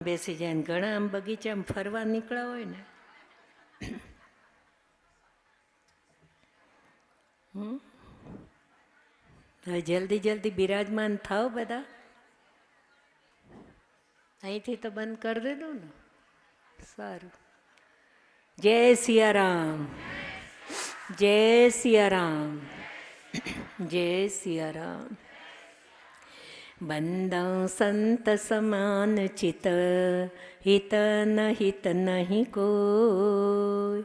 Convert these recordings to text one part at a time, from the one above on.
બેસી જાય ને ઘણા આમ બગીચામાં ફરવા નીકળ્યા હોય ને હવે જલ્દી જલ્દી બિરાજમાન થાવ બધા. અહીંથી તો બંધ કરી દીધું ને. સારું. જય સિયારામ, જય સિયારામ, જય સિયારામ. બંદા સંત સમાન ચિત, હિત ન હિત નહીં કોઈ.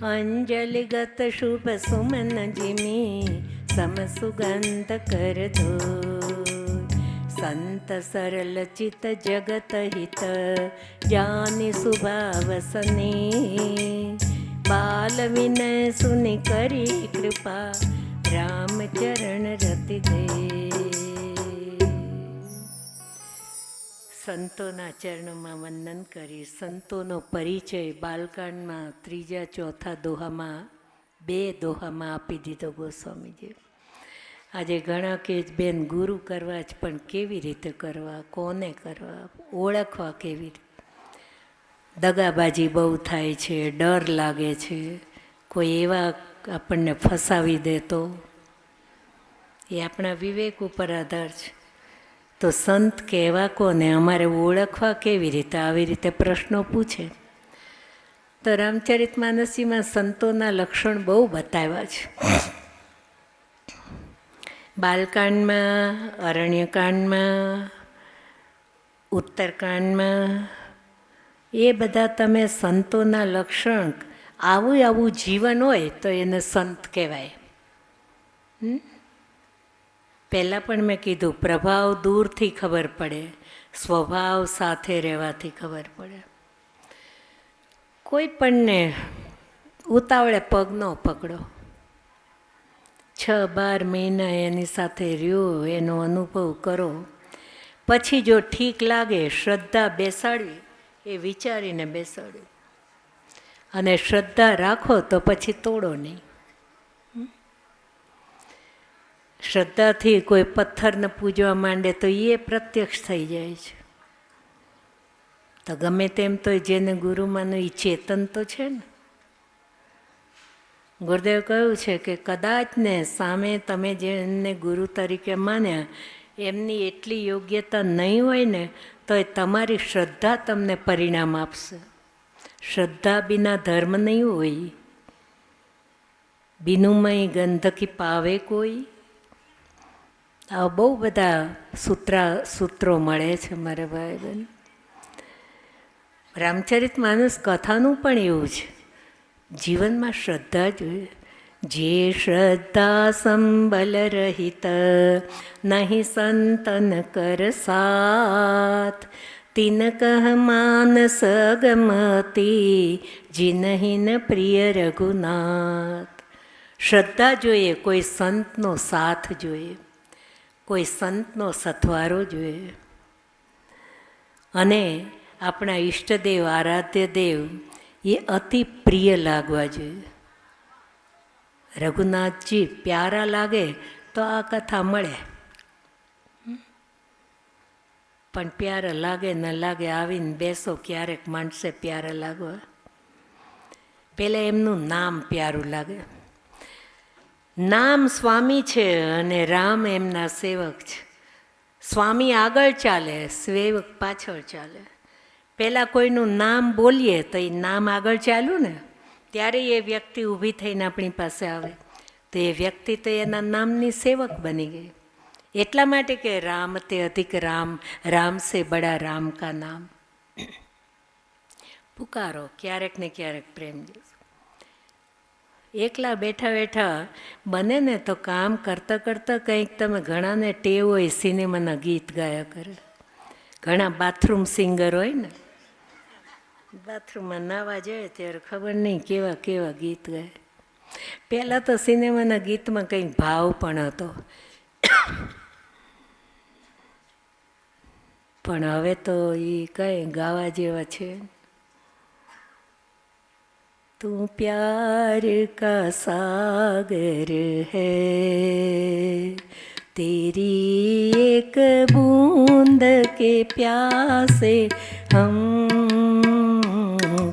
અંજલિગત શુભ સુમન જીમી, સમ સુગંધ કર દો. સંત સરલ ચિત જગત હિત, જાની સુભાવસને. બાલ વિનય સુનિ કરી કૃપા, રામ ચરણ રતિ દે. સંતોના ચરણોમાં વંદન કરી સંતોનો પરિચય બાલકાંડમાં ત્રીજા ચોથા દોહામાં 2 દોહામાં આપી દીધો ગોસ્વામીજી. આજે ઘણા કે બેન ગુરુ કરવા જ, પણ કેવી રીતે કરવા, કોને કરવા, ઓળખવા કેવી રીતે. દગાબાજી બહુ થાય છે, ડર લાગે છે, કોઈ એવા આપણને ફસાવી દે તો. એ આપણા વિવેક ઉપર આધાર છે. તો સંત કહેવા કોને, અમારે ઓળખવા કેવી રીતે, આવી રીતે પ્રશ્નો પૂછે. તો રામચરિતમાનસીમાં સંતોના લક્ષણ બહુ બતાવ્યા છે. બાલકાંડમાં, અરણ્યકાંડમાં, ઉત્તરકાંડમાં, એ બધા તમે સંતોના લક્ષણ, આવું આવું જીવન હોય તો એને સંત કહેવાય. પહેલાં પણ મેં કીધું, પ્રભાવ દૂરથી ખબર પડે, સ્વભાવ સાથે રહેવાથી ખબર પડે. કોઈ પણને ઉતાવળે પગ ન પકડો. 6-12 મહિના એની સાથે રહ્યો, એનો અનુભવ કરો, પછી જો ઠીક લાગે શ્રદ્ધા બેસાડવી, એ વિચારીને બેસાડવી. અને શ્રદ્ધા રાખો તો પછી તોડો નહીં. શ્રદ્ધાથી કોઈ પથ્થરને પૂજવા માંડે તો એ પ્રત્યક્ષ થઈ જાય છે. તો ગમે તેમ તો જેને ગુરુમાંનું એ ચેતન તો છે ને. ગુરુદેવ કહ્યું છે કે કદાચ ને સામે તમે જેને ગુરુ તરીકે માન્યા એમની એટલી યોગ્યતા નહીં હોય ને, તો એ તમારી શ્રદ્ધા તમને પરિણામ આપશે. શ્રદ્ધા બિના ધર્મ નહીં હોય. બિનુમય ગંધકી પાવે કોઈ. આવા બહુ બધા સૂત્રો મળે છે મારા ભાઈ બહેન. રામચરિતમાનસ કથાનું પણ એવું છે. જીવનમાં શ્રદ્ધા જોઈએ. જે શ્રદ્ધા સંબલ રહિત, નહીં સંતન કર સાથ. તિન કહ માનસ ગમતી, જીનહીન પ્રિય રઘુનાથ. શ્રદ્ધા જોઈએ, કોઈ સંતનો સાથ જોઈએ, કોઈ સંતનો સથવારો જોઈએ. અને આપણા ઈષ્ટદેવ, આરાધ્ય દેવ એ અતિ પ્રિય લાગવા જોઈએ. રઘુનાથજી પ્યારા લાગે તો આ કથા મળે. પણ પ્યારા લાગે ન લાગે, આવીને બેસો ક્યારેક માંડશે પ્યારા લાગવા. પહેલાં એમનું નામ પ્યારું લાગે. નામ સ્વામી છે અને રામ એમના સેવક છે. સ્વામી આગળ ચાલે, સેવક પાછળ ચાલે. પહેલાં કોઈનું નામ બોલીએ તો એ નામ આગળ ચાલ્યું ને, ત્યારે એ વ્યક્તિ ઊભી થઈને આપણી પાસે આવે. તો એ વ્યક્તિ તો એના નામની સેવક બની ગઈ. એટલા માટે કે રામ તે અધિક રામ, રામ સે બડા રામ કા નામ. પુકારો ક્યારેક ને ક્યારેક પ્રેમ. એકલા બેઠા બેઠા બને ને તો કામ કરતાં કરતાં કંઈક, તમે ઘણાને ટેવ હોય સિનેમાના ગીત ગાયા કરે. ઘણા બાથરૂમ સિંગર હોય ને, બાથરૂમમાં નાવા જાય ત્યારે ખબર નહીં કેવા કેવા ગીત ગાય. પહેલાં તો સિનેમાના ગીતમાં કંઈક ભાવ પણ હતો, પણ હવે તો એ કંઈ ગાવા જેવા છે. તું પ્યાર કા સાગર હૈ, तेरी एक बूंद के प्यासे हम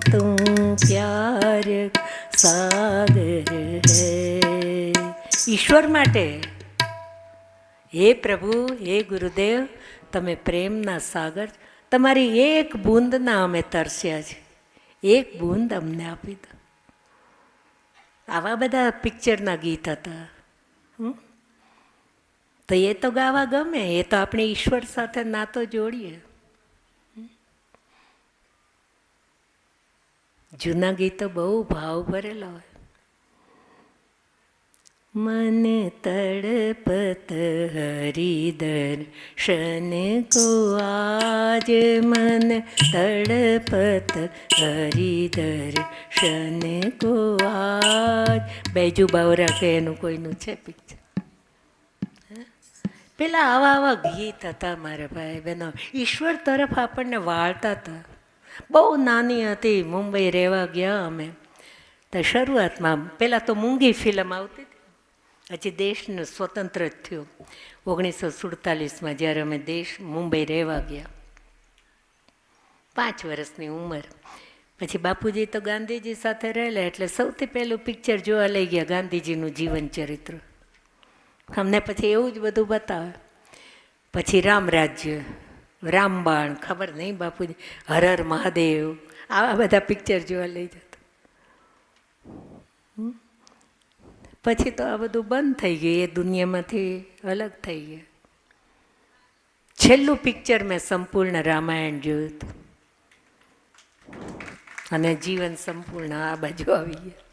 तुम प्यार सागर है. ઈશ્વર માટે, હે પ્રભુ, હે ગુરુદેવ, તમે પ્રેમના સાગર, તમારી એક બૂંદના અમે તરસ્યા છે, એક બૂંદ અમને આપી દો. આવા બધા પિક્ચરના ગીત હતા. તો એ તો ગાવા ગમે, એ તો આપણે ઈશ્વર સાથે નાતો જોડીએ. જૂના ગીતો બહુ ભાવ ભરેલા હોય. मन तड़पत हरिदर्शन को आज, मन तड़पत हरिदर्शन को आज. बैजू બાવરા કે એનું કોઈનું છે પિક્ચર. પેલા આવા ગીત હતા મારા ભાઈ બહેનો, ઈશ્વર તરફ આપણને વાળતા હતા. બહુ નાની હતી, મુંબઈ રહેવા ગયા અમે. તો શરૂઆતમાં પહેલાં તો મૂંગી ફિલ્મ આવતી હતી. હજી દેશનું સ્વતંત્ર જ થયું 1947માં, જ્યારે અમે મુંબઈ રહેવા ગયા. 5 વર્ષની ઉંમર. પછી બાપુજી તો ગાંધીજી સાથે રહેલા, એટલે સૌથી પહેલું પિક્ચર જોવા લઈ ગયા ગાંધીજીનું જીવન ચરિત્ર. અમને પછી એવું જ બધું બતાવે. પછી રામરાજ્ય, રામબાણ, ખબર નહીં બાપુજી, હર હર મહાદેવ, આવા બધા પિક્ચર જોવા લઈ જતા. પછી તો આ બધું બંધ થઈ ગયું, એ દુનિયામાંથી અલગ થઈ ગયા. છેલ્લું પિક્ચર મેં સંપૂર્ણ રામાયણ જોયું હતું, અને જીવન સંપૂર્ણ આ બાજુ આવી ગયા.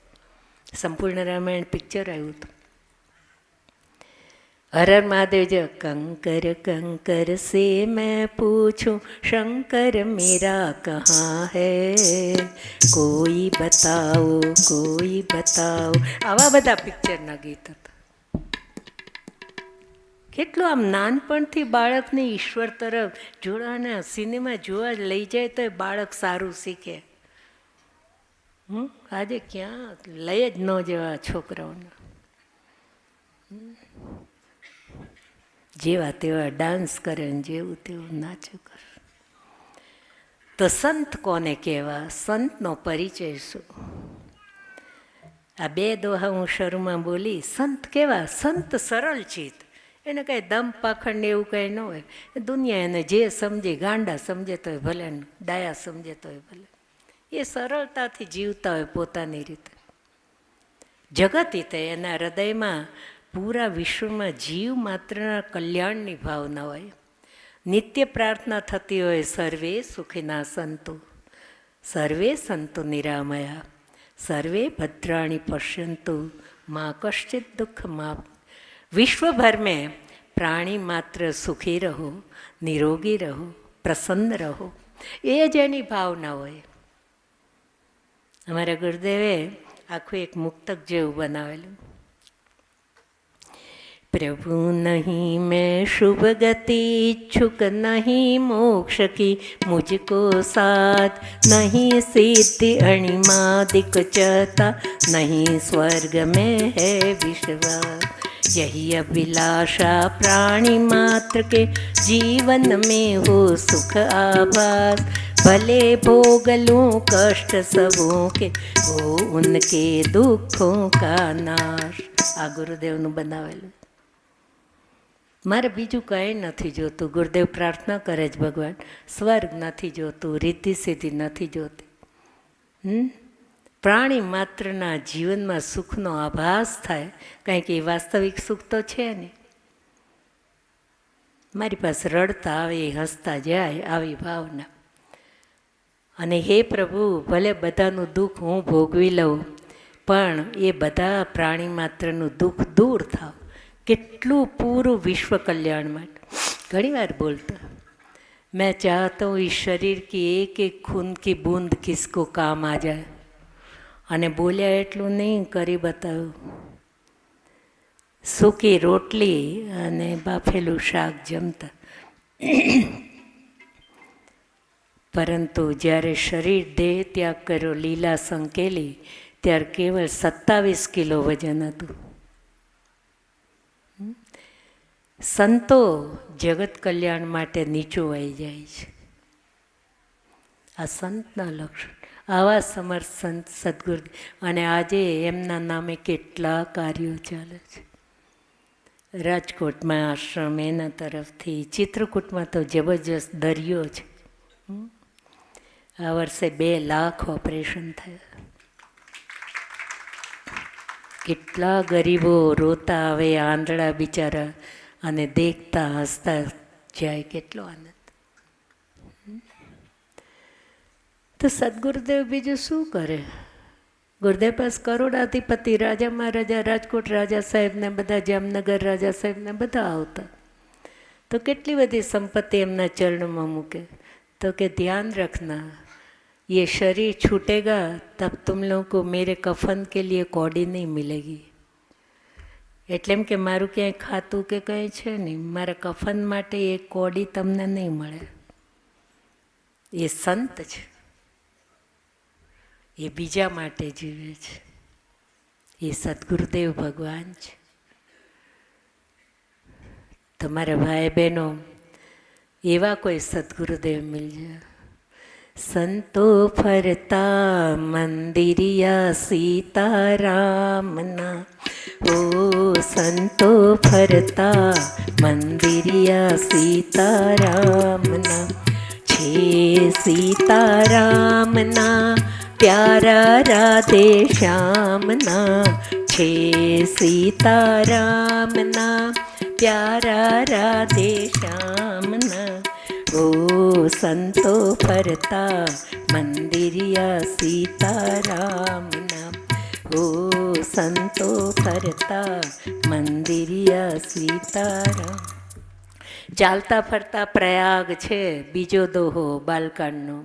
સંપૂર્ણ રામાયણ પિક્ચર આવ્યું હતું. हर हर महादेव जो कंकर कंकर से मैं पूछूं शंकर मेरा कहाँ है, कोई बताओ. આવા બધા પિક્ચરના ગીત હતા. કેટલું આમ નાનપણથી બાળકને ઈશ્વર તરફ જોડાના સિનેમા જોવા લઈ જાય તો એ બાળક સારું શીખે. આજે ક્યાં લઈ જ ન જવા છોકરાઓને. જેવા તેવા ડાન્સ કરે ને જેવું તેવું નાચું કરે. તો સંત કોને કહેવા, સંતનો પરિચય શું? આ 2 દોહા હું શરૂમાં બોલી. સંત કેવા? સંત સરળ ચિત્ત, એને કાંઈ દમ પાખંડ ને એવું કાંઈ ન હોય. દુનિયા એને જે સમજે, ગાંડા સમજે તોય ભલે, ડાયા સમજે તોય ભલે, એ સરળતાથી જીવતા હોય પોતાની રીતે. જગત હિતે એના હૃદયમાં પૂરા વિશ્વમાં જીવ માત્રના કલ્યાણની ભાવના હોય. નિત્ય પ્રાર્થના થતી હોય, સર્વે સુખીના સંતો, સર્વે સંતો નિરામયા, સર્વે ભદ્રાણી પશ્યંતુ, માં કશ્ચિત દુઃખ માં. વિશ્વભર મેં પ્રાણી માત્ર સુખી રહો, નિરોગી રહો, પ્રસન્ન રહો, એ જ એની ભાવના હોય. અમારા ગુરુદેવે આખું એક મુક્તક જેવું બનાવેલું. प्रभु नहीं मैं शुभ गति इच्छुक, नहीं मोक्ष की मुझको साथ, नहीं सिद्धि अणिमादिक चता, नहीं स्वर्ग में है विश्वास. यही अभिलाषा प्राणी मात्र के जीवन में हो सुख आभास, भले भोग लूं कष्ट सबों के, हो उनके दुखों का नाश. આ ગુરુદેવનું બનાવેલું. મારે બીજું કંઈ નથી જોતું. ગુરુદેવ પ્રાર્થના કરે છે, ભગવાન સ્વર્ગ નથી જોતું, રીતિ સિદ્ધિ નથી જોતી. પ્રાણી માત્રના જીવનમાં સુખનો આભાસ થાય, કારણ કે એ વાસ્તવિક સુખ તો છે નહીં. મારી પાસે રડતા આવે, હસતા જાય, આવી ભાવના. અને હે પ્રભુ, ભલે બધાનું દુઃખ હું ભોગવી લઉં, પણ એ બધા પ્રાણી માત્રનું દુઃખ દૂર થાવ. કેટલું પૂરું વિશ્વ કલ્યાણ માટે. ઘણી વાર બોલતા, मैं चाहता हूँ इस शरीर की एक एक खून की बूंद किसको काम आ जाए. અને બોલ્યા એટલું નહીં, કરી બતાવ્યું. સૂકી રોટલી અને બાફેલું શાક જમતા. પરંતુ જ્યારે શરીર દેહ ત્યાગ કર્યો, લીલા સંકેલી, ત્યારે કેવળ 27 કિલો વજન હતું. સંતો જગત કલ્યાણ માટે નીચું આવી જાય છે. આ સંતના લક્ષણ. આવા સમર્થ સંત સદગુરુ, અને આજે એમના નામે કેટલા કાર્યો ચાલે છે. રાજકોટમાં આશ્રમ એના તરફથી, ચિત્રકૂટમાં તો જબરજસ્ત દરિયો છે. આ વર્ષે 2 લાખ ઓપરેશન થયા. કેટલા ગરીબો રોતા આવે, આંધળા બિચારા, અને દેખતા હસતા જાય. કેટલો આનંદ. તો સદગુરુદેવ બીજું શું કરે? ગુરુદેવ પાસ કરોડાધિપતિ, રાજા મહારાજા, રાજકોટ રાજા સાહેબને બધા, જામનગર રાજા સાહેબને બધા આવતા. તો કેટલી બધી સંપત્તિ એમના ચરણમાં મૂકે. તો કે ધ્યાન રખના, ये शरीर छूटेगा तब तुम लोगों को मेरे कफन के लिए कौड़ी नहीं मिलेगी. એટલે એમ કે મારું ક્યાંય ખાતું કે કંઈ છે નહીં, મારા કફન માટે એ કૌડી તમને નહીં મળે. એ સંત છે, એ બીજા માટે જીવે છે. એ સદગુરુદેવ ભગવાન છે. તમારા ભાઈ બહેનો એવા કોઈ સદગુરુદેવ મિલ જાય. સંતો ફરતા મંદિરિયા સીતારામના, ઓ સંતો ફરતા મંદિરિયા સીતારામના, છે સીતારામના પ્યારા રાધે શ્યામના, છે સીતારામના પ્યારા રાધે શ્યામના. ઓ સંતો ફરતા મંદિરિયા સીતારામના, ઓ સંતો ફરતા મંદિરિયા સીતારામ. ચાલતા ફરતા પ્રયાગ છે બીજો દોહો બાલકાંડનો.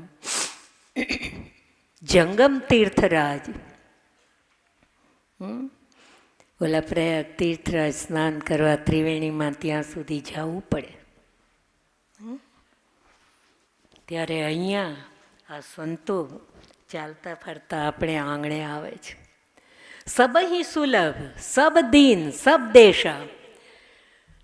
જંગમ તીર્થરાજ, ઓલા પ્રયાગ તીર્થરાજ સ્નાન કરવા ત્રિવેણીમાં ત્યાં સુધી જવું પડે. ત્યારે અહીંયા આ સંતો ચાલતા ફરતા આપણે આંગણે આવે છે. સબહી સુલભ સબ દીન સબ દેશા.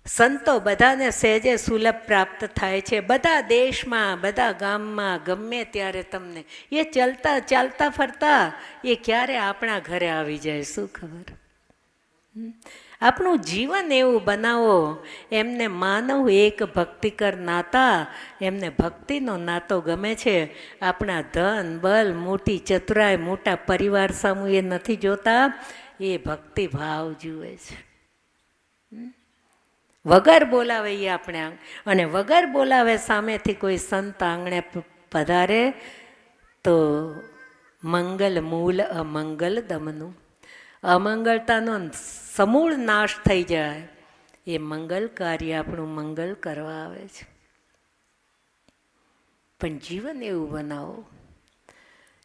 સંતો બધાને સહેજે સુલભ પ્રાપ્ત થાય છે. બધા દેશમાં, બધા ગામમાં, ગમે ત્યારે તમને એ ચાલતા ચાલતા ફરતા એ ક્યારે આપણા ઘરે આવી જાય શું ખબર. આપણું જીવન એવું બનાવો, એમને માનવ એક ભક્તિકર નાતા, એમને ભક્તિનો નાતો ગમે છે. આપણા ધન બલ, મોટી ચતુરાઈ, મોટા પરિવાર સામું એ નથી જોતા, એ ભક્તિ ભાવ જુએ છે. વગર બોલાવે એ આપણે, અને વગર બોલાવે સામેથી કોઈ સંત આંગણે પધારે તો મંગલ મૂલ અમંગલ દમનું. અમંગળતાનો સમૂળ નાશ થઈ જાય. એ મંગલ કાર્ય આપણું મંગલ કરવા આવે છે. પણ જીવન એવું બનાવો,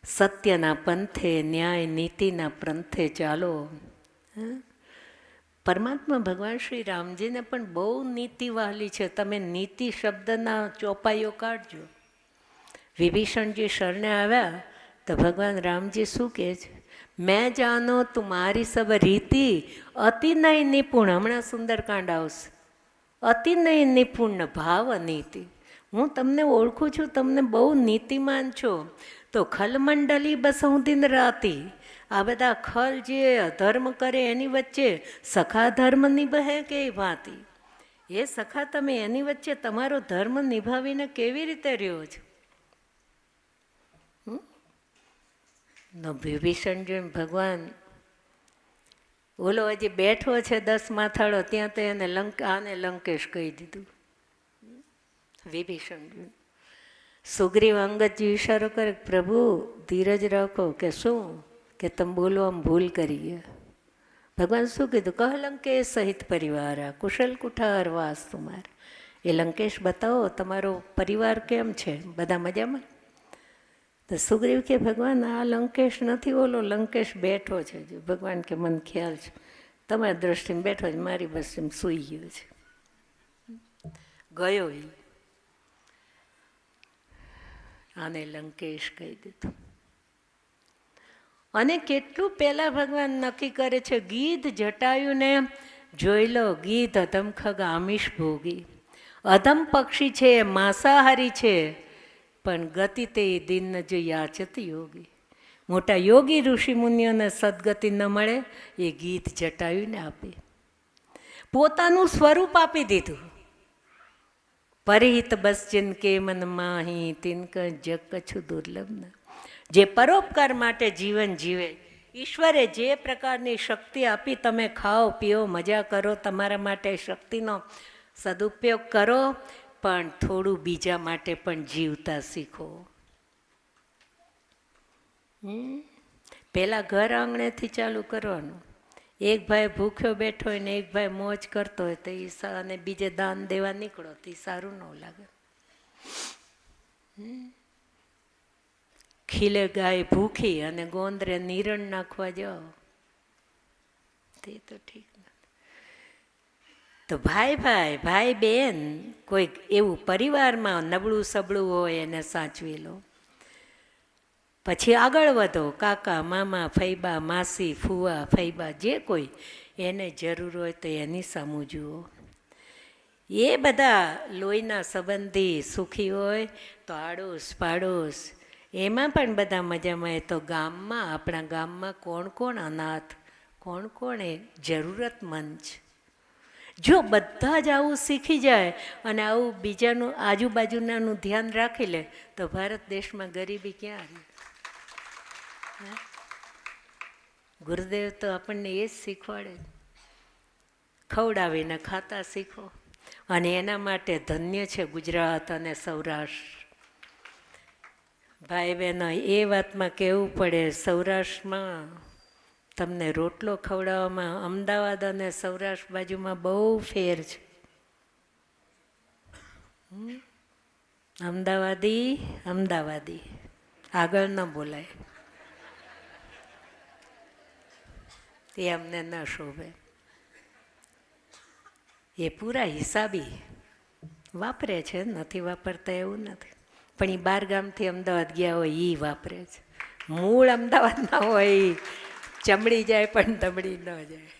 સત્યના પંથે, ન્યાય નીતિના પંથે ચાલો. પરમાત્મા ભગવાન શ્રી રામજીને પણ બહુ નીતિ વહાલી છે. તમે નીતિ શબ્દના ચોપાઈઓ કાઢજો. વિભીષણજી શરણે આવ્યા તો ભગવાન રામજી શું કહે છે? મેં જાનો તુમારી સબ રીતિ અતિ નય નિપુણ. હમણાં સુંદરકાંડ આવશે. અતિ નય નિપુણ ભાવ નીતિ. હું તમને ઓળખું છું, તમને બહુ નીતિમાન છો. તો ખલમંડલી બસૌ દિન રાતી. આ બધા ખલ જે અધર્મ કરે એની વચ્ચે સખા ધર્મ નિભહે કે ભાંતિ. એ સખા તમે એની વચ્ચે તમારો ધર્મ નિભાવીને કેવી રીતે રહ્યો છો? વિભીષણ જોઈને ભગવાન ઓલો હજી બેઠો છે 10 માથાળો, ત્યાં તો એને આને લંકેશ કહી દીધું. વિભીષણ સુગ્રીવ અંગદજી ઈશારો કરે, પ્રભુ ધીરજ રાખો. કે શું? કે તમે બોલો આમ ભૂલ કરી ગયા. ભગવાન શું કીધું? કહ લંકેશ સહિત પરિવાર કુશલ કુઠાર વાસ તુમાર. એ લંકેશ બતાવો તમારો પરિવાર કેમ છે, બધા મજામાં? તો સુગ્રીવ કે ભગવાન આ લંકેશ નથી, ઓલો લંકેશ બેઠો છે. ભગવાન કે મને ખ્યાલ છે, તમારી દ્રષ્ટિમાં બેઠો છે, મારી દ્રષ્ટિમાં સૂઈ ગયો છે. ગયો એ આને લંકેશ કહી દીધું. અને કેટલું પહેલાં ભગવાન નક્કી કરે છે, ગીધ જટાયુને જોઈ લો ગીધ અધમખગ આમિષ ભોગી. અધમ પક્ષી છે, માંસાહારી છે, પણ ગતિ તે દિન જો યાચત યોગી. મોટા યોગી ઋષિ મુનિઓને સદગતિ ન મળે એ ગીત જટાયુને આપે. પોતાનું સ્વરૂપ આપી દીધું. પરિહિત બસ જિનકે મન માહી તિનક જગ કછું દુર્લભ ન. જે પરોપકાર માટે જીવન જીવે, ઈશ્વરે જે પ્રકારની શક્તિ આપી, તમે ખાઓ પીઓ મજા કરો, તમારા માટે શક્તિનો સદુપયોગ કરો, પણ થોડું બીજા માટે પણ જીવતા શીખો. પહેલાં ઘર આંગણેથી ચાલુ કરવાનું. એક ભાઈ ભૂખ્યો બેઠો હોય ને એક ભાઈ મોજ કરતો હોય તો અને બીજે દાન દેવા નીકળો તો સારું ન લાગે. ખીલે ગાય ભૂખી અને ગોંદરે નિરણ નાખવા જાઓ તે તો ઠીક નથી. તો ભાઈ બેન કોઈક એવું પરિવારમાં નબળું સબળું હોય એને સાચવી લો. પછી આગળ વધો. કાકા મામા ફૈબા માસી ફુવા ફૈબા જે કોઈ એને જરૂર હોય તો એની સામું જુઓ. એ બધા લોહીના સંબંધી સુખી હોય તો આડોશ પાડોશ એમાં પણ બધા મજામાં. તો ગામમાં આપણા ગામમાં કોણ કોણ અનાથ, કોણ કોણ એ જરૂરતમંદ છે. જો બધા જ આવું શીખી જાય અને આવું બીજાનું આજુબાજુનાનું ધ્યાન રાખી લે તો ભારત દેશમાં ગરીબી ક્યાં રહે? ગુરુદેવ તો આપણને એ જ શીખવાડે, ખવડાવીને ખાતા શીખો. અને એના માટે ધન્ય છે ગુજરાત અને સૌરાષ્ટ્ર. ભાઈ બહેનો એ વાતમાં કહેવું પડે, સૌરાષ્ટ્રમાં તમને રોટલો ખવડાવવામાં અમદાવાદ અને સૌરાષ્ટ્ર બાજુમાં બહુ ફેર છે. અમદાવાદી આગળ ન બોલાય, એ અમને ન શોભે. એ પૂરા હિસાબી વાપરે છે, નથી વાપરતા એવું નથી, પણ એ 12 ગામથી અમદાવાદ ગયા હોય એ વાપરે છે. મૂળ અમદાવાદના હોય ચમડી જાય પણ દમડી ન જાય.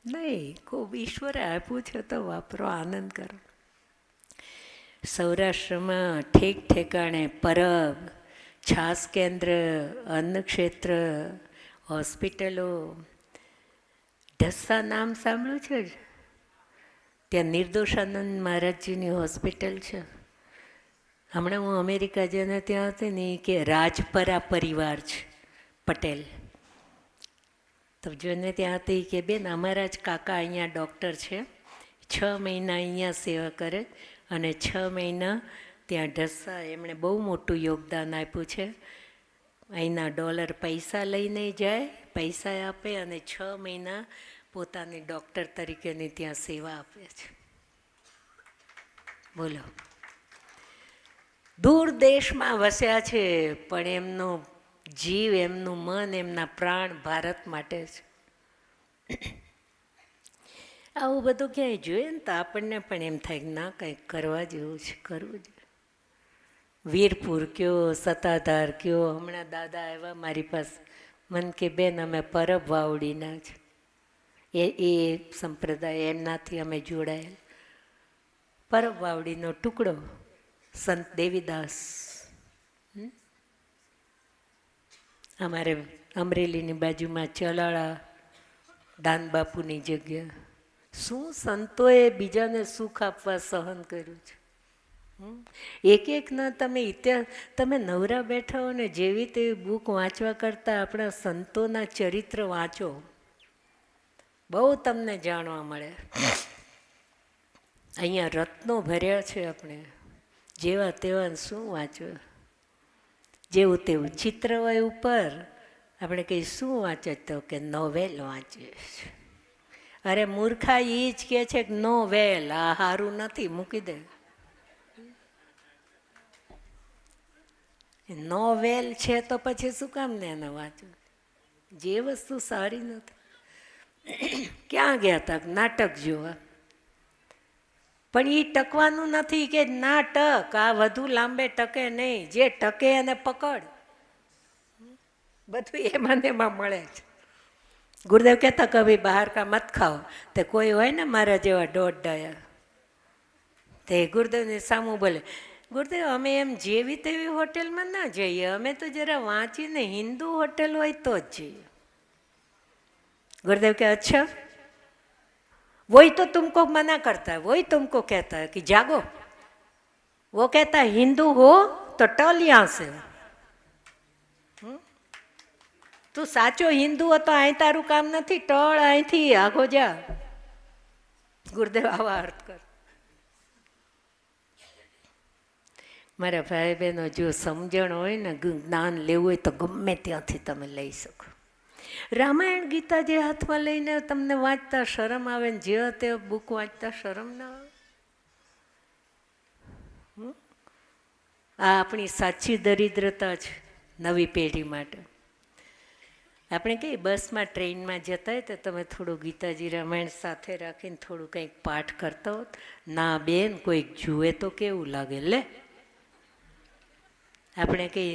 નહીં, ખૂબ ઈશ્વરે આપ્યું છે તો વાપરો, આનંદ કરો. સૌરાષ્ટ્રમાં ઠેક ઠેકાણે પરબ, છાસ કેન્દ્ર, અન્નક્ષેત્ર, હોસ્પિટલો. ઢસા નામ સાંભળ્યું છે? ત્યાં નિર્દોષાનંદ મહારાજજીની હોસ્પિટલ છે. હમણાં હું અમેરિકા જઈને ત્યાં હતી ને કે રાજપરા પરિવાર છે પટેલ. તો જોઈને ત્યાં હતી કે બેન અમારા જ કાકા અહીંયા ડૉક્ટર છે, 6 મહિના અહીંયા સેવા કરે અને 6 મહિના ત્યાં ઢસા એમણે બહુ મોટું યોગદાન આપ્યું છે. અહીંના ડોલર પૈસા લઈને જાય, પૈસા આપે અને 6 મહિના પોતાની ડૉક્ટર તરીકેની ત્યાં સેવા આપે છે. બોલો, દૂર દેશમાં વસ્યા છે પણ એમનો જીવ, એમનું મન, એમના પ્રાણ ભારત માટે છે. આવું બધું ક્યાંય જોઈએ ને તો આપણને પણ એમ થાય કે ના કંઈક કરવા જેવું છે, કરવું જોઈએ. વીરપુર કયો, સત્તાધાર કયો. હમણાં દાદા આવ્યા મારી પાસે, મને કે બેન અમે પરબ વાવડીના છે, એ સંપ્રદાય એમનાથી અમે જોડાયેલ. પરબ વાવડીનો ટુકડો સંત દેવીદાસ. અમારે અમરેલીની બાજુમાં ચલાળા દાન બાપુની જગ્યા. શું સંતોએ બીજાને સુખ આપવા સહન કર્યું છે. એકના તમે ઇતિહાસ, તમે નવરા બેઠા હો ને જેવી તેવી બુક વાંચવા કરતાં આપણા સંતોના ચરિત્ર વાંચો, બહુ તમને જાણવા મળે. અહીંયા રત્નો ભર્યા છે. આપણે જેવા તેવા શું વાંચવું, જેવું તેવું ચિત્ર હોય ઉપર. આપણે કંઈ શું વાંચે તો કે નોવેલ વાંચીએ છીએ. અરે મૂર્ખા એ જ કહે છે કે નોવેલ આ સારું નથી, મૂકી દે. નોવેલ છે તો પછી શું કામ ને એને વાંચવું? જે વસ્તુ સારી નથી. ક્યાં ગયા હતા? નાટક જોવા. પણ એ ટકવાનું નથી કે નાટક આ વધુ લાંબે ટકે નહીં. જે ટકે એને પકડ. બધું એમાં ને એમાં મળે છે. ગુરુદેવ કહેતા કે ભાઈ બહાર કા મત ખાઓ. તે કોઈ હોય ને મારા જેવા દોઢ ડાયા, તે ગુરુદેવને સામું બોલે, ગુરુદેવ અમે એમ જેવી તેવી હોટેલમાં ના જઈએ, અમે તો જરા વાંચીને હિન્દુ હોટેલ હોય તો જ જઈએ. गुरुदेव के अच्छा वही तो तुमको मना करता है, वही तुमको कहता है कि जागो. वो कहता है हिंदू हो तो टल यहां से. તું સાચો હિન્દુ હતો, અહીં તારું કામ નથી, ટળ અહીંથી આગો જા. ગુરુદેવ આવા અર્થ કર. મારા ભાઈ બહેનો, જો સમજણ હોય ને, જ્ઞાન લેવું હોય તો ગમે ત્યાંથી તમે લઈ શકો. રામાયણ ગીતા જે હાથમાં લઈને તમને વાંચતા શરમ આવે ને, જે તે બુક વાંચતા શરમ ના આવે. આ આપણી સાચી દરિદ્રતા છે નવી પેઢી માટે. આપણે કઈ બસમાં ટ્રેનમાં જતા હોય તો તમે થોડું ગીતાજી રામાયણ સાથે રાખીને થોડું કંઈક પાઠ કરતા હોત. ના બેન, કોઈક જુએ તો કેવું લાગે. લે આપણે કઈ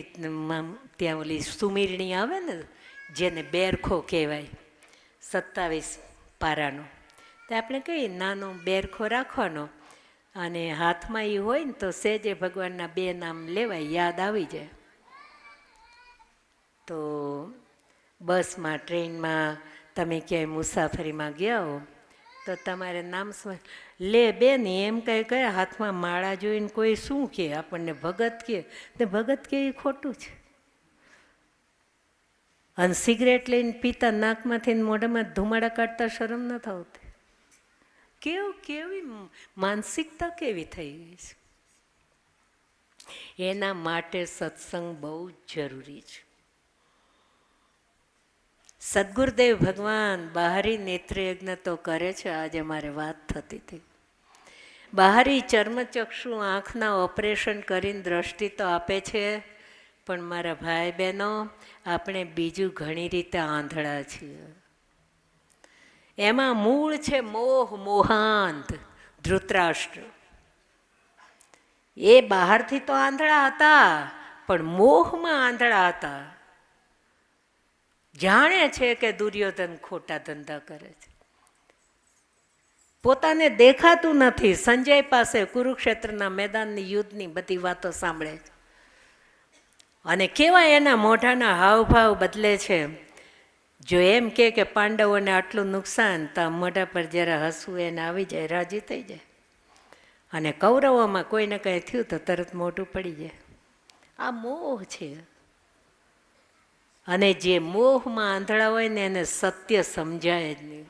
ત્યાં ઓલી સુમીરણી આવે ને, જેને બેરખો કહેવાય, 27 પારાનો, તો આપણે કહીએ નાનો બેરખો રાખવાનો, અને હાથમાં એ હોય ને તો સહેજે ભગવાનના 2 નામ લેવાય, યાદ આવી જાય. તો બસમાં, ટ્રેનમાં, તમે ક્યાંય મુસાફરીમાં ગયા હો તો તમારે નામ લે બેન એમ કંઈ કહે, હાથમાં માળા જોઈને કોઈ શું કહે, આપણને ભગત કહે, તે ભગત કહે એ ખોટું છે. અને સિગરેટ લઈને પીતા નાકમાંથી મોઢામાં ધુમાડા કાઢતા શરમ ન થતી. કેવી માનસિકતા કેવી થઈ ગઈ છે. એના માટે સત્સંગ બહુ જ જરૂરી છે. સદગુરુદેવ ભગવાન બહારી નેત્રયજ્ઞ તો કરે છે. આજે મારે વાત થતી હતી, બહારી ચર્મચક્ષુ આંખના ઓપરેશન કરીને દ્રષ્ટિ તો આપે છે, પણ મારા ભાઈ બહેનો, આપણે બીજું ઘણી રીતે આંધળા છીએ. એમાં મૂળ છે મોહ, મોહાંત. ધૃતરાષ્ટ્ર એ બહારથી તો આંધળા હતા, પણ મોહમાં આંધળા હતા. જાણે છે કે દુર્યોધન ખોટા ધંધા કરે છે, પોતાને દેખાતું નથી. સંજય પાસે કુરુક્ષેત્રના મેદાનની યુદ્ધની બધી વાતો સાંભળે છે, અને કેવા એના મોઢાના હાવભાવ બદલે છે. જો એમ કે પાંડવોને આટલું નુકસાન, તો મોઢા પર જરા હસવું એને આવી જાય, રાજી થઈ જાય. અને કૌરવોમાં કોઈને કંઈ થયું તો તરત મોઢું પડી જાય. આ મોહ છે. અને જે મોહમાં આંધળા હોય ને એને સત્ય સમજાય જ નહીં.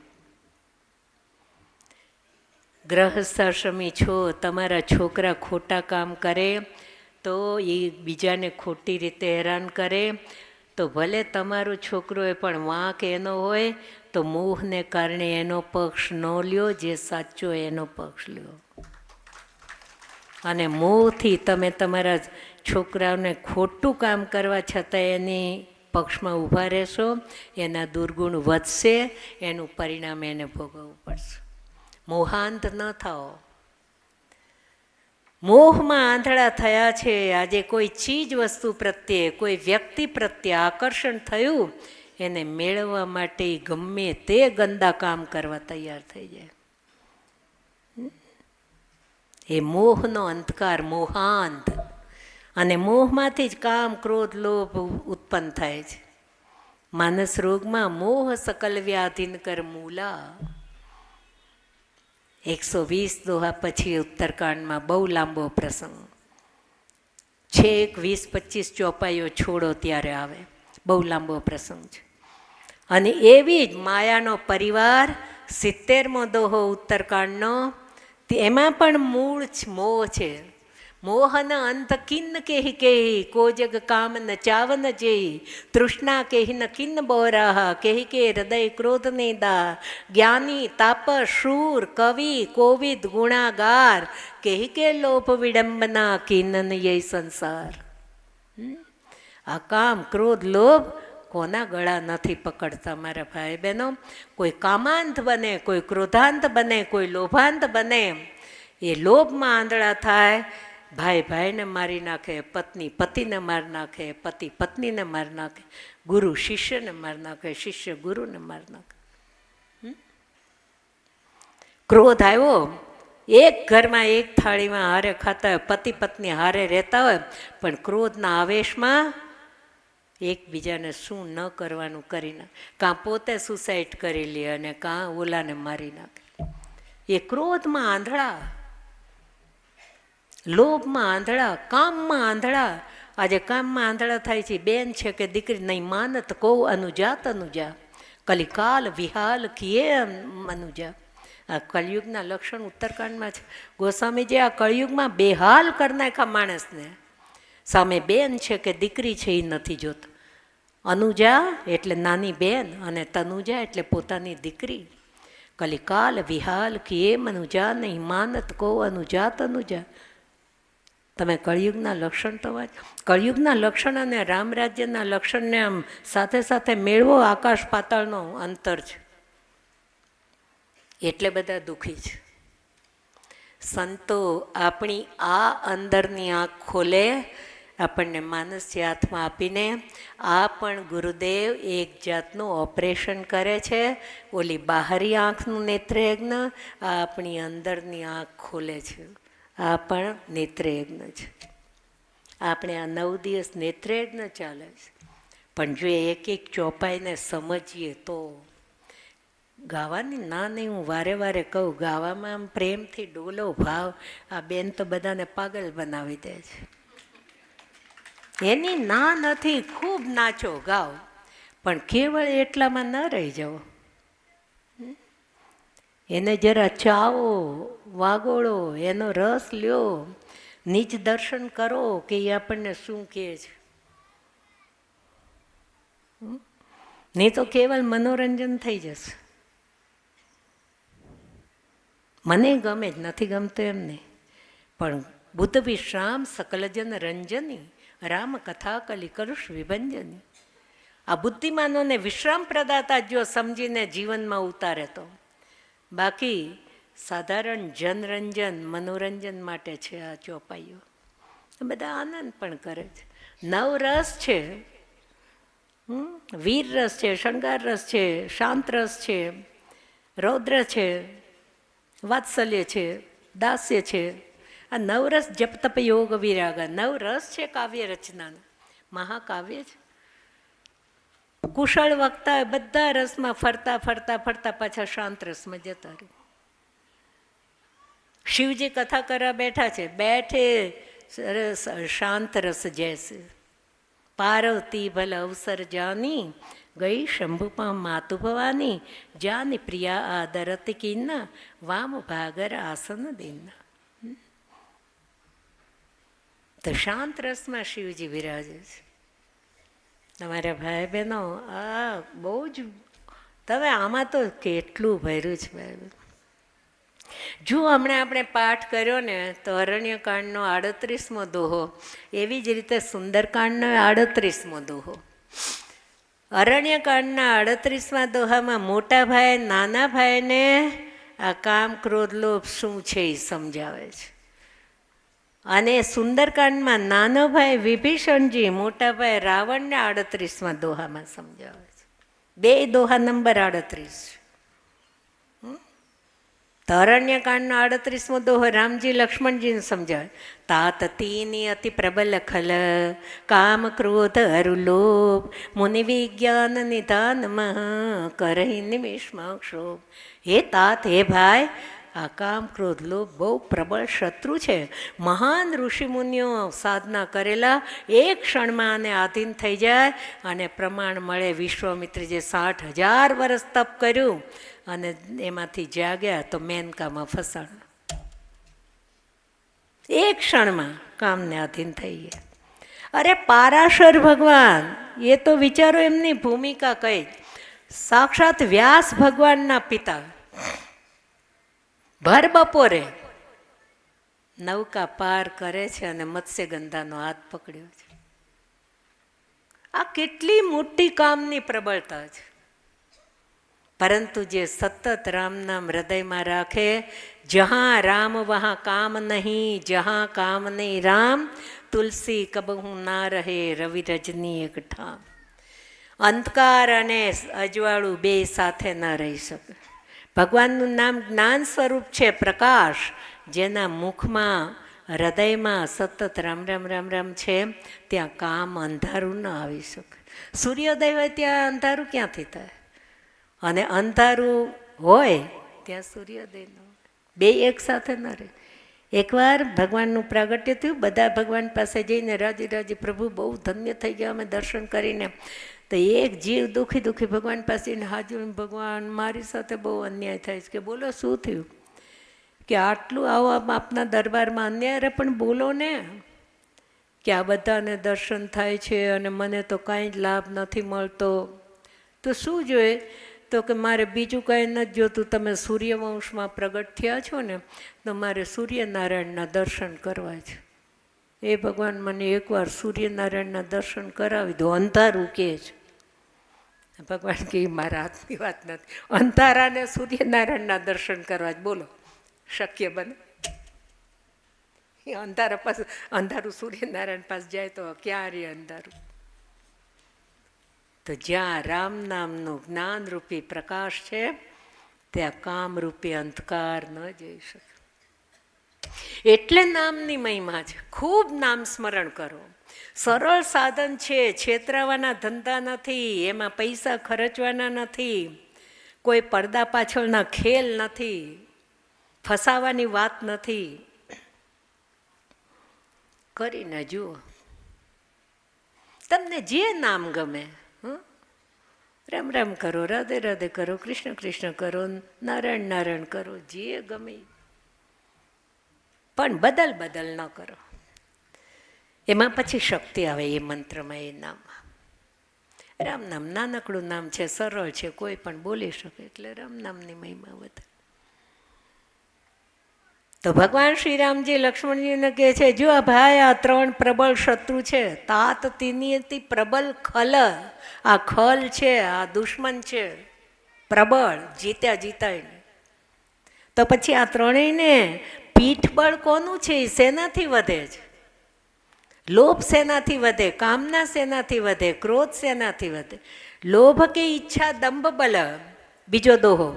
ગ્રહસ્થાશ્રમી છો, તમારા છોકરા ખોટા કામ કરે તો એ બીજાને ખોટી રીતે હેરાન કરે, તો ભલે તમારો છોકરો એ પણ વાંક એનો હોય તો મોહને કારણે એનો પક્ષ ન લ્યો, જે સાચો એનો પક્ષ લ્યો. અને મોહથી તમે તમારા છોકરાઓને ખોટું કામ કરવા છતાં એની પક્ષમાં ઊભા રહેશો, એના દુર્ગુણ વધશે, એનું પરિણામ એને ભોગવવું પડશે. મોહાંત ન થાઓ. મોહમાં આંધળા થયા છે. આજે કોઈ ચીજ વસ્તુ પ્રત્યે, કોઈ વ્યક્તિ પ્રત્યે આકર્ષણ થયું, એને મેળવવા માટે ગમે તે ગંદા કામ કરવા તૈયાર થઈ જાય. એ મોહનો અંધકાર, મોહાંત. અને મોહમાંથી જ કામ, ક્રોધ, લોભ ઉત્પન્ન થાય છે. માનસ રોગમાં મોહ સકલ વ્યાધિન કર મૂલા. 120 દોહા પછી ઉત્તરકાંડમાં બહુ લાંબો પ્રસંગ છે. 20-25 ચોપાઈઓ છોડો ત્યારે આવે. બહુ લાંબો પ્રસંગ છે. અને એવી જ માયાનો પરિવાર 70મો દોહો ઉત્તરકાંડનો, એમાં પણ મૂળ મોહ છે. મોહન અંત કિન્ન કેહી કેહી, કો જગ કામ ન ચાવન જેહી, તૃષ્ણા કેહી ન કિન્ન બોરાહ, કેહી કે હૃદય ક્રોધ નેદા, જ્ઞાની તાપસ શૂર કવિ કોવિદ ગુણાગાર, કેહી કે લોભ વિડંબના, કિન્નન યે સંસાર. આ કામ, ક્રોધ, લોભ કોના ગળા નથી પકડતા મારા ભાઈ બહેનો. કોઈ કામાંત બને, કોઈ ક્રોધાંત બને, કોઈ લોભાંત બને. એ લોભમાં આંધળા થાય, ભાઈ ભાઈને મારી નાખે, પત્ની પતિને મારી નાખે, પતિ પત્નીને મારી નાખે, ગુરુ શિષ્યને મારી નાખે, શિષ્ય ગુરુને મારી નાખે. ક્રોધ આવ્યો, એક ઘરમાં એક થાળીમાં હારે ખાતા હોય, પતિ પત્ની હારે રહેતા હોય, પણ ક્રોધના આવેશમાં એકબીજાને શું ન કરવાનું કરી નાખે. કાં પોતે સુસાઇડ કરી લે અને કાં ઓલાને મારી નાખે. એ ક્રોધમાં આંધળા, લોભમાં આંધળા, કામમાં આંધળા. આજે કામમાં આંધળા થાય છે. બેન છે કે દીકરી, નહીં માનત કો અનુજાત અનુજા, કલિકાલ વિહાલ કિયે અનુજા. આ કળિયુગના લક્ષણ ઉત્તરકાંડમાં છે. ગોસ્વામીજી આ કળિયુગમાં બેહાલ કરી નાખ્યા માણસને. સામે બેન છે કે દીકરી છે એ નથી જોતા. અનુજા એટલે નાની બેન અને તનુજા એટલે પોતાની દીકરી. કલિકાલ વિહાલ કિયે અનુજા, નહીં માનત કો અનુજાત અનુજા. તમે કળિયુગના લક્ષણ તો વાંચો. કળિયુગના લક્ષણ અને રામ રાજ્યના લક્ષણને આમ સાથે સાથે મેળવો, આકાશ પાતાળનો અંતર છે. એટલે બધા દુઃખી છે. સંતો આપણી આ અંદરની આંખ ખોલે, આપણને માનસી હાથમાં આપીને. આ પણ ગુરુદેવ એક જાતનું ઓપરેશન કરે છે. ઓલી બહારી આંખનું નેત્રયજ્ઞ, આ આપણી અંદરની આંખ ખોલે છે. આ પણ નેત્રયજ્ઞ છે. આપણે આ 9 દિવસ નેત્રયજ્ઞ ચાલે છે. પણ જો એક એક ચોપાઈને સમજીએ તો ગાવાની ના નહીં, હું વારે વારે કહું, ગાવામાં આમ પ્રેમથી ડોલો ભાવ. આ બેન તો બધાને પાગલ બનાવી દે છે. એની ના નથી, ખૂબ નાચો ગાઓ, પણ કેવળ એટલામાં ન રહી જાઓ. એને જરા ચાવો, વાગોળો, એનો રસ લ્યો, નીચ દર્શન કરો કે એ આપણને શું કહે છે. નહીં તો કેવળ મનોરંજન થઈ જશે. મને ગમે જ નથી ગમતું એમ નહીં, પણ બુદ્ધ વિશ્રામ સકલજન રંજની, રામ કથા કલિ કરુષ વિભંજની. આ બુદ્ધિમાનોને વિશ્રામ પ્રદાતા જો સમજીને જીવનમાં ઉતારે તો. બાકી સાધારણ જનરંજન મનોરંજન માટે છે આ ચોપાઈઓ. બધા આનંદ પણ કરે છે. 9 રસ છે. વીર રસ છે, શણગાર રસ છે, શાંત રસ છે, રૌદ્ર છે, વાત્સલ્ય છે, દાસ્ય છે. આ 9 રસ જપ તપ યોગ વિરાગા 9 રસ છે કાવ્ય રચનાના. મહાકાવ્ય છે. કુશળ વક્તા બધા રસમાં ફરતા ફરતા ફરતા પાછા શાંત રસમાં જતા રહે. શિવજી કથા કરવા બેઠા છે, બેઠે શાંત રસ જૈસે, પાર્વતી ભલ અવસર જાની, ગઈ શંભુપા માતુ ભવાની, જાની પ્રિયા આદરત કિન્ના, વામ ભાગર આસન દિન્ના. તો શાંત રસમાં શિવજી વિરાજે છે. તમારા ભાઈ બહેનો આ બહુ જ, તમે આમાં તો કેટલું ભર્યું છે ભાઈ બહેન. જો હમણાં આપણે પાઠ કર્યો ને તો અરણ્યકાંડનો 38મો દોહો, એવી જ રીતે સુંદરકાંડનો 38મો દોહો. અરણ્યકાંડના 38મા દોહામાં મોટા ભાઈ નાના ભાઈને આ કામ ક્રોધ લોભ શું છે એ સમજાવે છે. અને સુંદરકાંડમાં નાનો ભાઈ વિભીષણજી મોટા ભાઈ રાવણને 38મા દોહામાં સમજાવે છે. 2 દોહા નંબર 38. તો અરણ્યકાંડનો 38મો દોહો રામજી લક્ષ્મણજીને સમજાવે. તાત તીની અતિ પ્રબલ ખલ, કામ ક્રોધ અરુલોભ, મુનિ વિજ્ઞાન નિધાનમાં, કરહી નિમિષમાં ક્ષોભ. હે તાત, હે ભાઈ, આ કામ ક્રોધ લોભ બહુ પ્રબળ શત્રુ છે. મહાન ઋષિમુનિઓ સાધના કરેલા એક ક્ષણમાં આને આધીન થઈ જાય અને પ્રમાણ મળે. વિશ્વામિત્રજીએ 60,000 વર્ષ તપ કર્યું અને એમાંથી જાગ્યા તો મેનકામાં ફસાણા. એક ક્ષણમાં કામને આધીન થઈ ગયા. અરે પારાશર ભગવાન, એ તો વિચારો એમની ભૂમિકા કઈ. સાક્ષાત વ્યાસ ભગવાનના પિતા ભર બપોરે નૌકા પાર કરે છે અને મત્સ્યગંધાનો હાથ પકડ્યો છે. આ કેટલી મોટી કામની પ્રબળતા છે. પરંતુ જે સતત રામ નામ હૃદયમાં રાખે, જહાં રામ વહાં કામ નહીં, જહાં કામ નહીં રામ, તુલસી કબહુ ના રહે રવિ રજની એક ઠામ. અંધકાર અને અજવાળું બે સાથે ન રહી શકે. ભગવાનનું નામ જ્ઞાન સ્વરૂપ છે, પ્રકાશ. જેના મુખમાં હૃદયમાં સતત રામ રામ રામ રામ છે, ત્યાં કામ અંધારું ન આવી શકે. સૂર્યોદય હોય ત્યાં અંધારું ક્યાંથી થાય? અને અંધારું હોય ત્યાં સૂર્યોદય ન હોય. બે એક સાથે ન રહે. એકવાર ભગવાનનું પ્રાગટ્ય થયું, બધા ભગવાન પાસે જઈને રાજી રાજી, પ્રભુ બહુ ધન્ય થઈ ગયા અમે દર્શન કરીને. તો એક જીવ દુઃખી દુઃખી ભગવાન પાસે હાજર, ભગવાન મારી સાથે બહુ અન્યાય થાય છે. કે બોલો શું થયું? કે આટલું આવો આપના દરબારમાં અન્યાય, પણ બોલો ને કે આ બધાને દર્શન થાય છે અને મને તો કાંઈ જ લાભ નથી મળતો. તો શું જોઈએ? તો કે મારે બીજું કાંઈ નથી જોતું, તમે સૂર્યવંશમાં પ્રગટ થયા છો ને, તો મારે સૂર્યનારાયણના દર્શન કરવા છે. એ ભગવાન મને એકવાર સૂર્યનારાયણના દર્શન કરાવી દો. અંધારું કહે છે. ભગવાન કે મારા હાથની વાત નથી. અંધારાને સૂર્યનારાયણના દર્શન કરવા જ બોલો શક્ય બને? એ અંધારા પાસે, અંધારું સૂર્યનારાયણ પાસે જાય તો ક્યાં રે અંધારું? તો જ્યાં રામ નામનું જ્ઞાનરૂપી પ્રકાશ છે, ત્યાં કામરૂપી અંધકાર ન જઈ શકે. એટલે નામની મહિમા છે. ખૂબ નામ સ્મરણ કરો. સરળ સાધન છે. છેતરાવાના ધંધા નથી, એમાં પૈસા ખર્ચવાના નથી, કોઈ પડદા પાછળના ખેલ નથી, ફસાવાની વાત નથી. કરીને જુઓ, તમને જે નામ ગમે. રામ રામ કરો, રાધે રાધે કરો, કૃષ્ણ કૃષ્ણ કરો, નારાયણ નારાયણ કરો, જે ગમે. પણ બદલ બદલ ન કરો. એમાં પછી શક્તિ આવે એ મંત્રમાં, એ નામમાં. રામ નામ નાનકડું નામ છે, સરળ છે, કોઈ પણ બોલી શકે, એટલે રામ નામની મહિમા વધે. તો ભગવાન શ્રી રામજી લક્ષ્મણજીને કહે છે, જો આ ભાઈ, આ ત્રણ પ્રબળ શત્રુ છે. તાત તિનિયતિ પ્રબલ ખલ. આ ખલ છે, આ દુશ્મન છે પ્રબળ, જીત્યા જીતાય. તો પછી આ ત્રણેયને પીઠબળ કોનું છે? એ શેનાથી વધે છે? લોભ શેનાથી વધે? કામના શેનાથી વધે? ક્રોધ શેનાથી વધે? લોભ કે ઈચ્છા દંભ બલ. બીજો દોહો.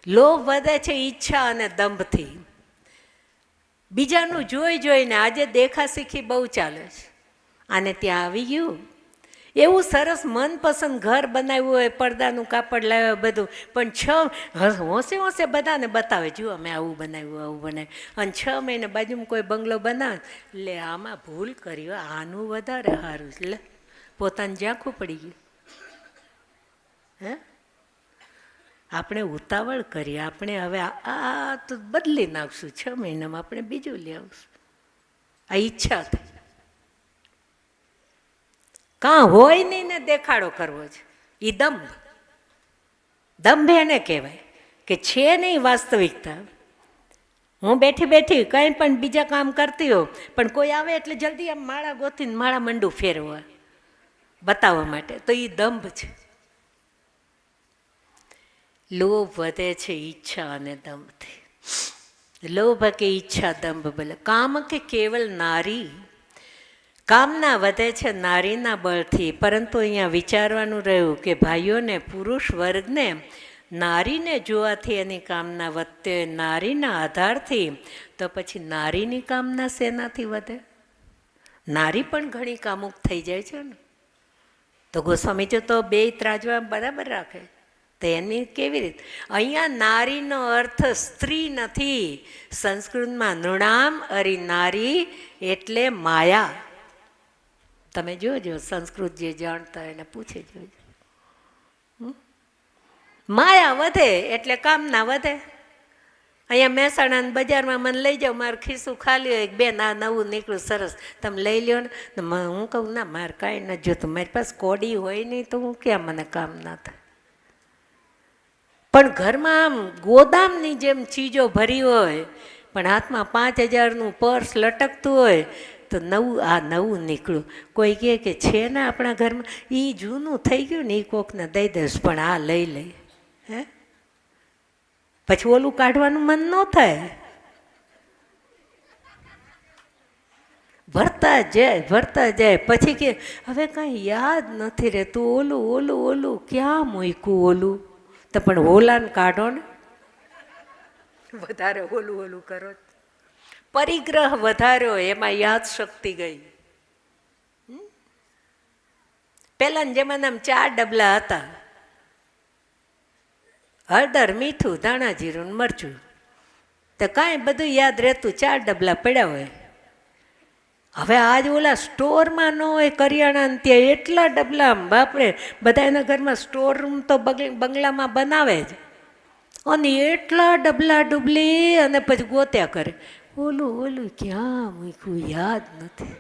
લોભ વધે છે ઈચ્છા અને દંભથી. બીજાનું જોઈ જોઈને આજે દેખા શીખી બહુ ચાલે છે. આને ત્યાં આવી ગયું, એવું સરસ મનપસંદ ઘર બનાવ્યું હોય, પડદાનું કાપડ લાવ્યા બધું, પણ હોંશે હોંશે બધાને બતાવે, જુઓ અમે આવું બનાવ્યું, આવું બનાવ્યું. અને 6 મહિને બાજુમાં કોઈ બંગલો બનાવે, લે આમાં ભૂલ કરી, આનું વધારે સારું છે, લે પોતાને ઝાંખું પડી ગયું. હે, આપણે ઉતાવળ કરીએ, આપણે હવે આ તો બદલી નાખશું, 6 મહિનામાં આપણે બીજું લઈ આવશું. આ ઈચ્છા થઈ. કાં હોય નહીં ને દેખાડો કરવો છે, એ દંભ. દંભ એને કહેવાય કે છે નહીં વાસ્તવિકતા. હું બેઠી બેઠી કંઈ પણ બીજા કામ કરતી હોઉં, પણ કોઈ આવે એટલે જલ્દી આમ માળા ગોતીને માળા મંડું ફેરવા બતાવવા માટે, તો એ દંભ છે. લોભ વધે છે ઈચ્છા અને દંભથી. લોભ કે ઈચ્છા દંભ બલ. કામ કે કેવલ નારી. કામના વધે છે નારીના બળથી. પરંતુ અહીંયા વિચારવાનું રહ્યું કે ભાઈઓને, પુરુષ વર્ગને નારીને જોવાથી એની કામના વધતે હોય, નારીના આધારથી. તો પછી નારીની કામના શેનાથી વધે? નારી પણ ઘણી કામુક થઈ જાય છે ને. તો ગોસ્વામીજી તો બે ત્રાજવા બરાબર રાખે. તો એની કેવી રીતે? અહીંયા નારીનો અર્થ સ્ત્રી નથી. સંસ્કૃતમાં નૃણામ અરી નારી એટલે માયા. તમે જોજો, સંસ્કૃત જે જાણતા એને પૂછી જોજો. માયા વધે એટલે કામના વધે. અહીંયા મહેસાણા બજારમાં મને લઈ જાઓ, મારે ખિસ્સું ખાલી હોય, બેન આ નવું નીકળ્યું સરસ, તમે લઈ લ્યો ને. હું કહું ના, મારે કાંઈ નથી જોતું, મારી પાસે કોડી હોય નહીં તો હું ક્યાં મને કામ ના થાય. પણ ઘરમાં આમ ગોદામની જેમ ચીજો ભરી હોય, પણ હાથમાં 5000નું પર્સ લટકતું હોય, તો નવું નીકળ્યું. કોઈ કહે કે છે ને આપણા ઘરમાં, એ જૂનું થઈ ગયું ને, એ કોકને દઈ દઈશ, પણ આ લઈ લઈ. હે પછી ઓલું કાઢવાનું મન ન થાય. ભરતા જાય પછી કે હવે કાંઈ યાદ નથી રહેતું, ઓલું ઓલું ઓલું ક્યાં મૂક્યું ઓલું. તો પણ ઓલાને કાઢો ને, વધારે ઓલું ઓલું કરો, પરિગ્રહ વધાર્યો, એમાં યાદ શક્તિ ગઈ. પેલાના જમાનામાં 4 ડબલા હતા, હળદર, મીઠું, ધાણા જીરું, મરચું. તો કાંઈ બધું યાદ રહેતું, 4 ડબલા પડ્યા હોય. હવે આજ ઓલા સ્ટોરમાં ન હોય કરિયાણા, ત્યાં એટલા ડબલા, બાપરે, બધા એના ઘરમાં સ્ટોર રૂમ તો બંગલામાં બનાવે જ, અને એટલા ડબલા ડુબલી, અને પછી ગોત્યા કરે, ઓલું ઓલું ક્યાં મૂક્યું યાદ નથી.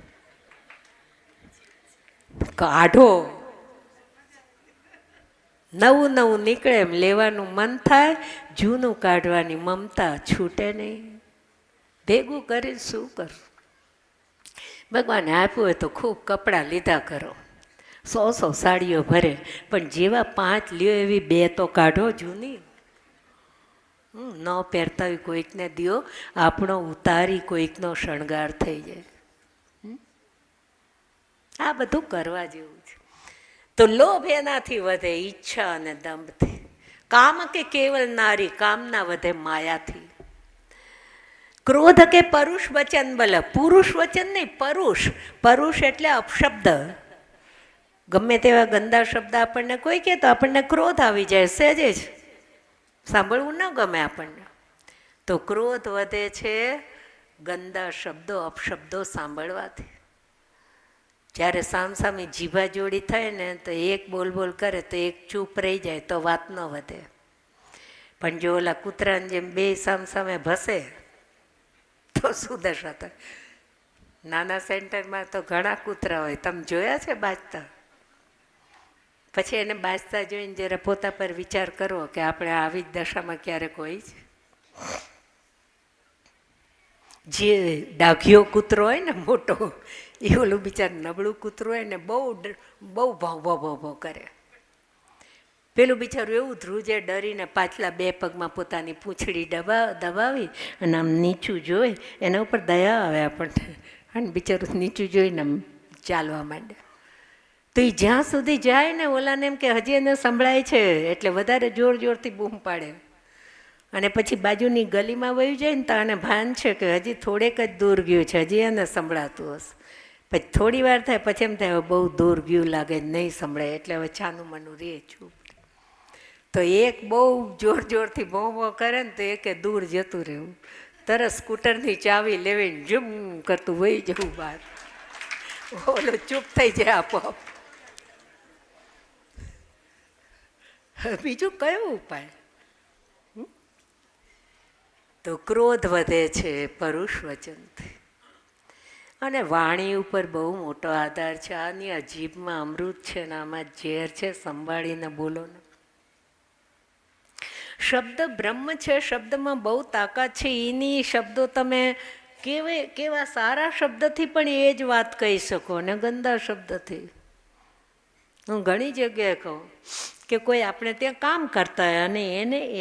કાઢો, નવું નવું નીકળે એમ લેવાનું મન થાય, જૂનું કાઢવાની મમતા છૂટે નહીં. ભેગું કરી શું કર? ભગવાને આપ્યું હોય તો ખૂબ કપડાં લીધા કરો, 100 સાડીઓ ભરે, પણ જેવા 5 લ્યો એવી 2 તો કાઢો જૂની. ન પહેરતા હોય કોઈકને દ્યો, આપણો ઉતારી કોઈકનો શણગાર થઈ જાય. આ બધું કરવા જેવું છે. તો લોભ એનાથી વધે, ઈચ્છા અને દંભથી. કામ કે કેવલ નારી, કામના વધે માયાથી. ક્રોધ કે પરુષ વચન બલ, પુરુષ વચન નહીં, પરુષ. પરુષ એટલે અપશબ્દ. ગમે તેવા ગંદા શબ્દ આપણને કોઈ કહે તો આપણને ક્રોધ આવી જાય, સહેજે જ સાંભળવું ન ગમે આપણને. તો ક્રોધ વધે છે ગંદા શબ્દો, અપશબ્દો સાંભળવાથી. જ્યારે સામસામી જીભા જોડી થાય ને, તો એક બોલ બોલ કરે તો એક ચૂપ રહી જાય તો વાત ન વધે. પણ જો ઓલા કૂતરાને જેમ 2 સામસામે ભસે તો શું દશા થાય. નાના સેન્ટરમાં તો ઘણા કૂતરા હોય, તમે જોયા છે બાજતા? પછી એને બાજતા જોઈને જરા પોતા પર વિચાર કરો કે આપણે આવી જ દશામાં ક્યારેક હોય છે. જે ડાઘિયો કૂતરો હોય ને મોટો, એ ઓલું બિચાર નબળું કૂતરું હોય ને બહુ ભાવ ભાવ કરે. પેલું બિચારું એવું ધ્રુજે ડરીને, પાછલા 2 પગમાં પોતાની પૂંછડી દબાવી અને આમ નીચું જોઈ, એના ઉપર દયા આવે આપણને, અને બિચારું નીચું જોઈને આમ ચાલવા માંડે. તો એ જ્યાં સુધી જાય ને, ઓલાને એમ કે હજી એને સંભળાય છે, એટલે વધારે જોર જોરથી બૂમ પાડે. અને પછી બાજુની ગલીમાં વહી જાય ને, તો આને ભાન છે કે હજી થોડેક જ દૂર ગયું છે, હજી એને સંભળાતું હશે. પછી થોડી વાર થાય, પછી એમ થાય બહુ દૂર ગયું લાગે, નહીં સંભળાય, એટલે હવે છાનું મનું રહે ચૂપ. તો એક બહુ જોર જોરથી ભો કરે ને, તો એકે દૂર જતું રહેવું, તરત સ્કૂટરની ચાવી લેવીને જુમ કરતું વહી જવું બહાર. ઓલો ચૂપ થઈ જાય આપોઆપ. બીજું કયો ઉપાય? તો ક્રોધ વધે છે પરુષ વચનથી. અને વાણી ઉપર બહુ મોટો આધાર છે. આની આ જીભમાં અમૃત છે ને આમાં ઝેર છે, સંભાળીને બોલો ને. શબ્દ બ્રહ્મ છે, શબ્દમાં બહુ તાકાત છે. એની શબ્દો તમે કેવા સારા શબ્દથી પણ એ જ વાત કહી શકો ને ગંદા શબ્દથી. હું ઘણી જગ્યાએ કહું કે કોઈ આપણે ત્યાં કામ કરતા હોય અને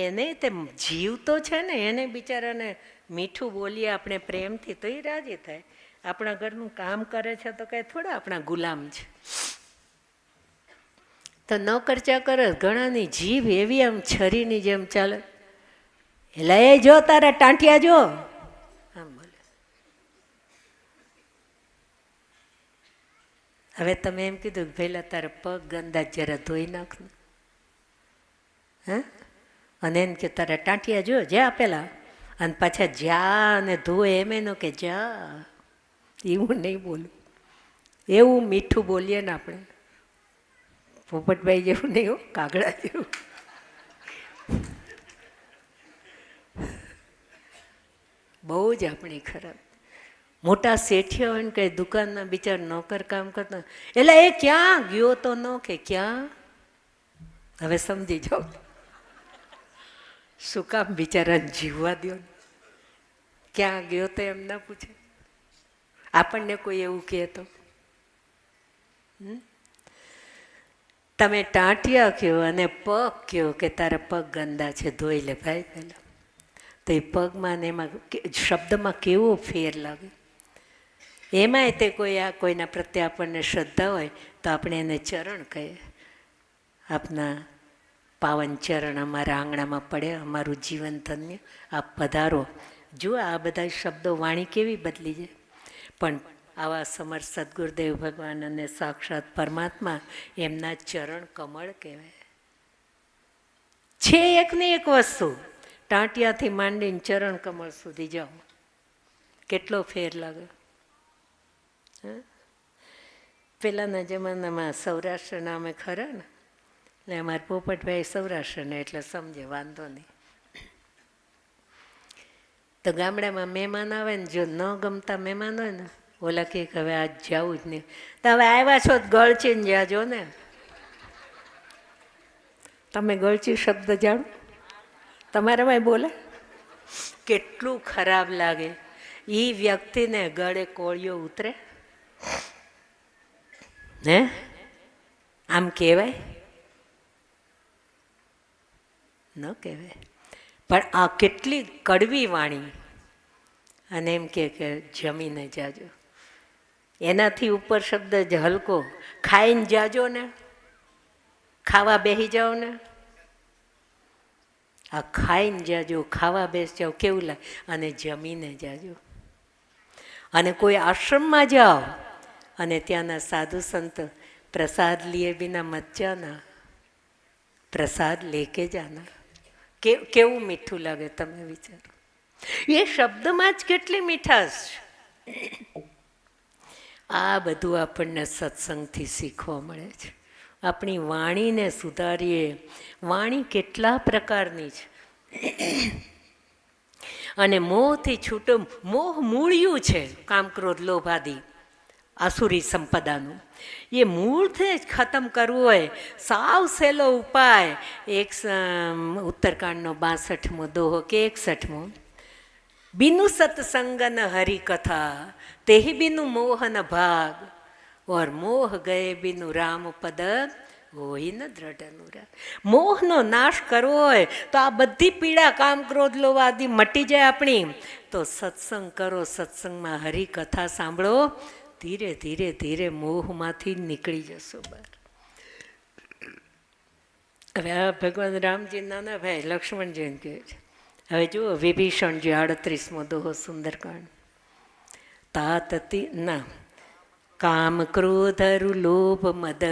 એને તે જીવ તો છે ને, એને બિચારાને મીઠું બોલીએ આપણે પ્રેમથી તો એ રાજી થાય. આપણા ઘરનું કામ કરે છે તો કાંઈ થોડા આપણા ગુલામ છે. તો ન કરચા કરે, ઘણાની જીભ એવી આમ છરીની જેમ ચાલે, એટલે એ જો તારા ટાંટિયા જો આમ બોલે. હવે તમે એમ કીધું કે પહેલાં તારા પગ ગંદા જરા ધોઈ નાખ ને, હે, અને એમ કે તારા ટાંટિયા જો જ્યાં પેલા, અને પાછા જા અને ધોય એમ એનો કે જા. એવું નહીં બોલું, એવું મીઠું બોલીએ ને આપણે, પોપટભાઈ જેવું નહીં હો, કાગડા જેવું. બહુ જ આપણી ખરાબ. મોટા શેઠિયા હોય ને કઈ દુકાનમાં બિચાર નોકર કામ કરતા, એટલે એ ક્યાં ગયો તો ન કે ક્યાં. હવે સમજી જાઓ શું કામ બિચારાને જીવવા દો, ક્યાં ગયો તો એમ ના પૂછે. આપણને કોઈ એવું કહે તો તમે ટાંટિયા કહો અને પગ કહો કે તારા પગ ગંદા છે, ધોઈ લે ભાઈ પહેલાં. તો એ પગમાં ને એમાં શબ્દમાં કેવો ફેર લાગે. એમાંય તે કોઈના પ્રત્યે આપણને શ્રદ્ધા હોય તો આપણે એને ચરણ કહીએ, આપના પાવન ચરણ અમારા આંગણામાં પડે, અમારું જીવન ધન્ય, આપ પધારો. જુઓ આ બધા શબ્દો, વાણી કેવી બદલી જાય. પણ આવા સમર્થ સદગુરુદેવ ભગવાન અને સાક્ષાત પરમાત્મા, એમના ચરણ કમળ કહેવાય છે. એકની એક વસ્તુ, ટાંટિયાથી માંડીને ચરણ કમળ સુધી જાઓ, કેટલો ફેર લાગે. પેલાના જમાનામાં સૌરાષ્ટ્રના અમે ખરા ને, એટલે અમારા પોપટભાઈ સૌરાષ્ટ્રને એટલે સમજે, વાંધો નહીં. તો ગામડામાં મહેમાન આવે ને, જો ન ગમતા મહેમાન હોય ને, ઓલા કે હવે આજ જવું જ નહીં. તો હવે આવ્યા છો તો ગળચીને જાજો ને. તમે ગળચી શબ્દ જાણો? તમારામાં બોલે કેટલું ખરાબ લાગે. એ વ્યક્તિને ગળે કોળિયો ઉતરે ને, આમ કહેવાય? ન કહેવાય. પણ આ કેટલી કડવી વાણી. અને એમ કે જમીને જાજો. એનાથી ઉપર શબ્દ જ હલકો, ખાઈને જાજો ને, ખાવા બેસી જાઓ ને. આ ખાઈને જાજો, ખાવા બેસી જાઓ કેવું લાગે. અને જમીને જાજો. અને કોઈ આશ્રમમાં જાઓ અને ત્યાંના સાધુ સંત પ્રસાદ લીએ બિના મત જાના, પ્રસાદ લેકે જાના. કેવું મીઠું લાગે, તમે વિચારો. એ શબ્દમાં જ કેટલી મીઠાશ. આ બધું આપણને સત્સંગથી શીખવા મળે છે. આપણી વાણીને સુધારીએ. વાણી કેટલા પ્રકારની છે. અને મોહથી છૂટો, મોહ મૂળિયું છે કામ ક્રોધ લોભ આદિ આસુરી સંપદાનું. એ મૂળથી જ ખતમ કરવું હોય, સાવ સહેલો ઉપાય. એક ઉત્તરકાંડનો 62મો દોહો કે 61મો, બિનુ સત્સંગન હરિકથા તેહી બિનુ મોહન ભાગ, ઓર મોહ ગયે બિનુ રામ પદ હોય ન દ્રઢ અનુરાગ. મોહનો નાશ કરવો હોય તો આ બધી પીડા કામ ક્રોધ લોભ આદિ મટી જાય આપણી. તો સત્સંગ કરો, સત્સંગમાં હરિકથા સાંભળો, ધીરે ધીરે ધીરે મોહમાંથી નીકળી જશો બહાર. હવે આ ભગવાન રામજી નાના ભાઈ લક્ષ્મણજીને કહે છે. હવે જુઓ વિભીષણજી 38મો દોહો સુંદરકાંડ. તાતતી ના કામ ક્રોધરુ લોભ મદ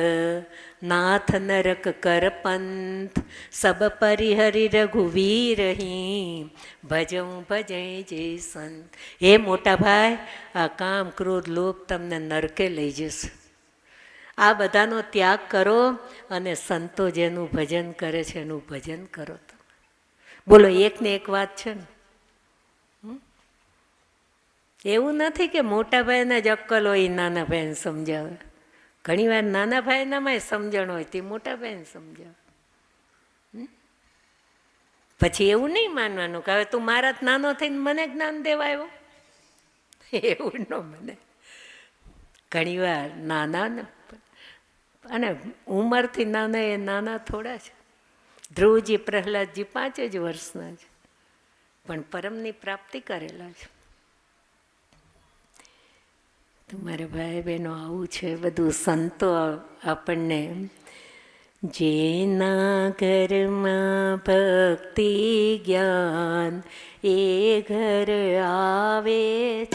નાથ નરક કર પંથ સબ પરિહરિ રઘુવીરહી ભજઉ ભજે જે સંત. હે મોટા ભાઈ, આ કામ ક્રોધ લોભ તમને નરકે લઈ જશે. આ બધાનો ત્યાગ કરો અને સંતો જેનું ભજન કરે છે એનું ભજન કરો. તમે બોલો, એકને એક વાત છે ને. એવું નથી કે મોટા ભાઈને જ અક્કલ હોય નાના ભાઈને સમજાવે. ઘણી વાર નાના ભાઈનામાં સમજણ હોય તે મોટા ભાઈને સમજાવે. પછી એવું નહીં માનવાનું કે હવે તું મારા નાનો થઈને મને જ્ઞાન દેવા આવ્યો. એવું ન મને. ઘણી વાર નાના ને, અને ઉંમરથી નાના એ નાના થોડા છે. ધ્રુવજી પ્રહલાદજી 5 જ વર્ષના છે, પણ પરમની પ્રાપ્તિ કરેલા છે. તમારે ભાઈ બહેનો આવું છે બધું. સંતો આપણને, જેના ઘરમાં ભક્તિ જ્ઞાન એ ઘર આવે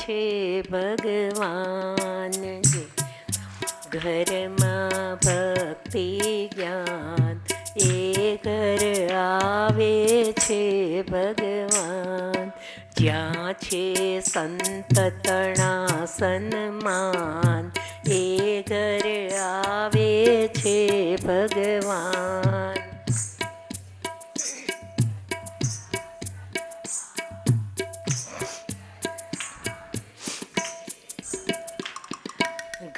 છે ભગવાન. ઘરમાં ભક્તિ જ્ઞાન એ ઘર આવે છે ભગવાન. જ્યાં છે સંત તણા સન્માન એ ઘર આવે છે ભગવાન.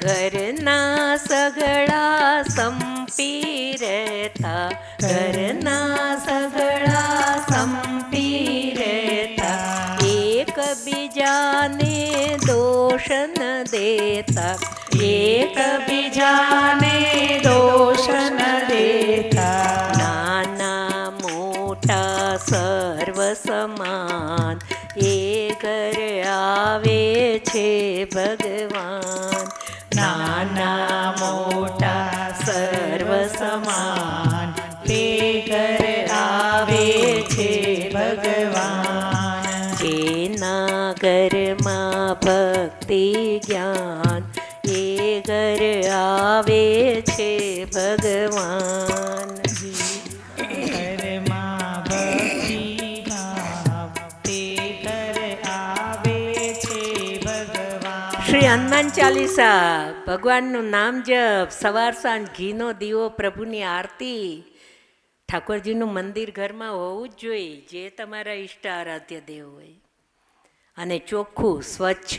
ઘરના સગડા સંપી રહેતા, ઘરના સગડા સંપી રહેતા, એકબીજાને દોષ ન દેતા, એકબીજાને દોષ ન ભક્તિ જ્ઞાન એ ઘર આવે છે ભગવાન. ઘરમાં ભક્તિ ભાવ તે ઘર આવે છે ભગવાન. શ્રી હનુમાન ચાલીસા, ભગવાનનું નામ જપ, સવાર સાંજ ઘીનો દીવો, પ્રભુની આરતી. ઠાકોરજીનું મંદિર ઘરમાં હોવું જ જોઈએ, જે તમારા ઈષ્ટ આરાધ્ય દેવ હોય. અને ચોખ્ખું સ્વચ્છ,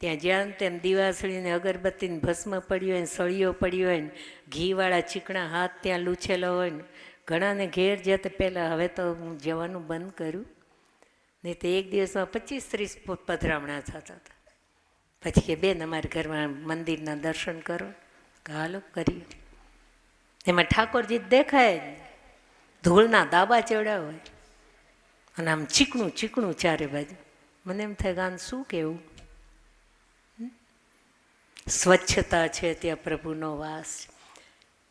ત્યાં જ્યાં તેમ દિવાસળીને અગરબત્તીને ભસ્મ પડ્યું હોય ને, સળીઓ પડી હોય ને, ઘીવાળા ચીકણા હાથ ત્યાં લૂછેલા હોય ને. ઘણાને ઘેર જતે પહેલાં, હવે તો હું જવાનું બંધ કર્યું, નહીં તો એક દિવસમાં 25-30 પધરામણા થતા હતા. પછી કે બેન અમારા ઘરમાં મંદિરના દર્શન કરો, હાલો કરીએ. એમાં ઠાકોરજી દેખાય, ધૂળના દાબા ચડ્યા હોય અને આમ ચીકણું ચીકણું ચારે બાજુ. મને એમ થાય ગાન શું કહેવું. સ્વચ્છતા છે ત્યાં પ્રભુનો વાસ.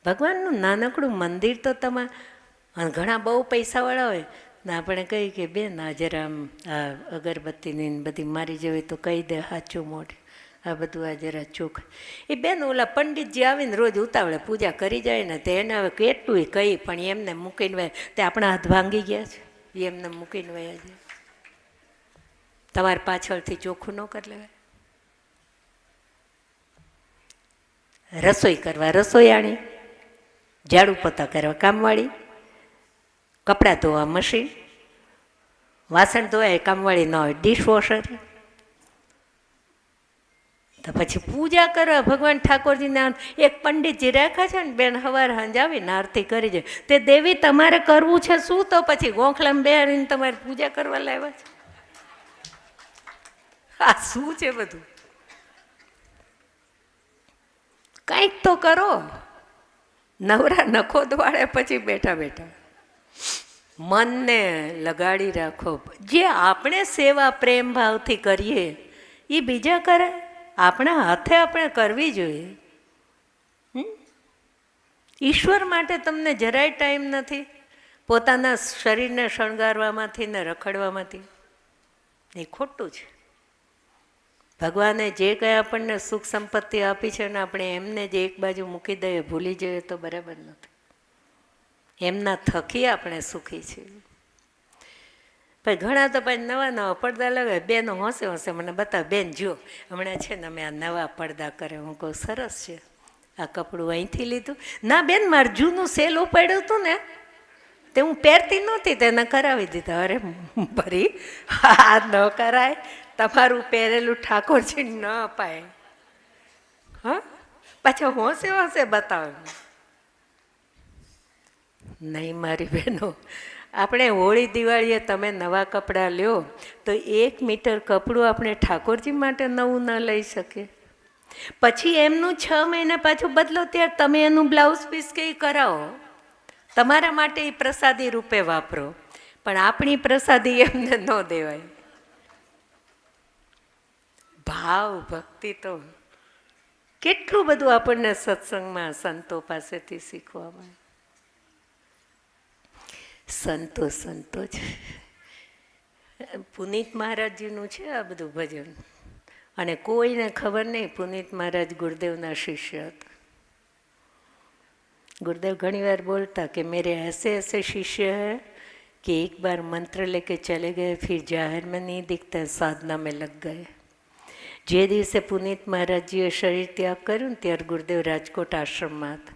ભગવાનનું નાનકડું મંદિર તો તમારે ઘણા બહુ પૈસાવાળા હોય ને આપણે કહીએ કે બેન આ જરા આ અગરબત્તીની બધી મારી જવી તો કહી દે સાચું મોઢે, આ બધું આ જરા ચોખ. એ બેન ઓલા પંડિતજી આવીને રોજ ઉતાવળે પૂજા કરી જાય ને, તે એને હવે કેટલું કહી પણ એમને મૂકીને વયા, તે આપણા હાથ ભાંગી ગયા છે, એમને મૂકીને વયા છે. તમારે પાછળથી ચોખ્ખું ન કરી લેવાય. રસોઈ કરવા રસોઈયાણી, ઝાડુ પોતા કરવા કામવાળી, કપડાં ધોવા મશીન, વાસણ ધોવાય કામવાળી ન હોય ડિશવોશર. તો પછી પૂજા કરવા ભગવાન ઠાકોરજીના એક પંડિતજી રાખ્યા છે ને બેન, સવાર સાંજ આવીને આરતી કરી જાય. તે દેવી તમારે કરવું છે શું? તો પછી ગોખલામાં બેહાડીને તમારે પૂજા કરવા લાવ્યા છે? આ શું છે બધું? કંઈક તો કરો. નવરા નખો દવાડે પછી બેઠા બેઠા મનને લગાડી રાખો. જે આપણે સેવા પ્રેમ ભાવથી કરીએ એ બીજા કરે, આપણા હાથે આપણે કરવી જોઈએ. ઈશ્વર માટે તમને જરાય ટાઈમ નથી પોતાના શરીરને શણગારવામાંથી ને રખડવામાંથી. એ ખોટું છે. ભગવાને જે કંઈ આપણને સુખ સંપત્તિ આપી છે ને આપણે એમને જે એક બાજુ મૂકી દઈએ, ભૂલી જઈએ તો બરાબર નથી. એમના થકી આપણે સુખી છીએ. પછી ઘણા તો પછી નવા નવા પડદા લગાવે, બેન હોંશે હોંશે મને બતાવે, બેન જો હમણાં છે ને અમે આ નવા પડદા કરે. હું કહું સરસ છે, આ કપડું અહીંથી લીધું? ના બેન મારે જૂનું સેલ ઉપાડ્યું હતું ને તે હું પહેરતી નહોતી, તેને કરાવી દીધા. અરે ભરી આ ન કરાય, તમારું પહેરેલું ઠાકોરજી ન અપાય. હા, પાછા હોંશે હોંશે બતાવે. નહીં મારી બહેનો, આપણે હોળી દિવાળીએ તમે નવા કપડાં લ્યો તો 1 મીટર કપડું આપણે ઠાકોરજી માટે નવું ન લઈ શકીએ. પછી એમનું 6 મહિના પાછું બદલો ત્યારે તમે એનું બ્લાઉઝ પીસ કે કરાવો, તમારા માટે એ પ્રસાદી રૂપે વાપરો. પણ આપણી પ્રસાદી એમને ન દેવાય. ભાવ ભક્તિ તો કેટલું બધું આપણને સત્સંગમાં સંતો પાસેથી શીખવા મળે. સંતો સંતો છે. પુનિત મહારાજજીનું છે આ બધું ભજન, અને કોઈને ખબર નહીં પુનિત મહારાજ ગુરુદેવના શિષ્ય હતા. गुरुदेव घनी बार बोलता कि मेरे ऐसे ऐसे शिष्य हैं कि एक बार मंत्र लेके चले गए, फिर जाहिर में नहीं दिखते, साधना में लग गए. જે દિવસે પુનિત મહારાજજીએ શરીર ત્યાગ કર્યું ને ત્યારે ગુરુદેવ રાજકોટ આશ્રમમાં હતા.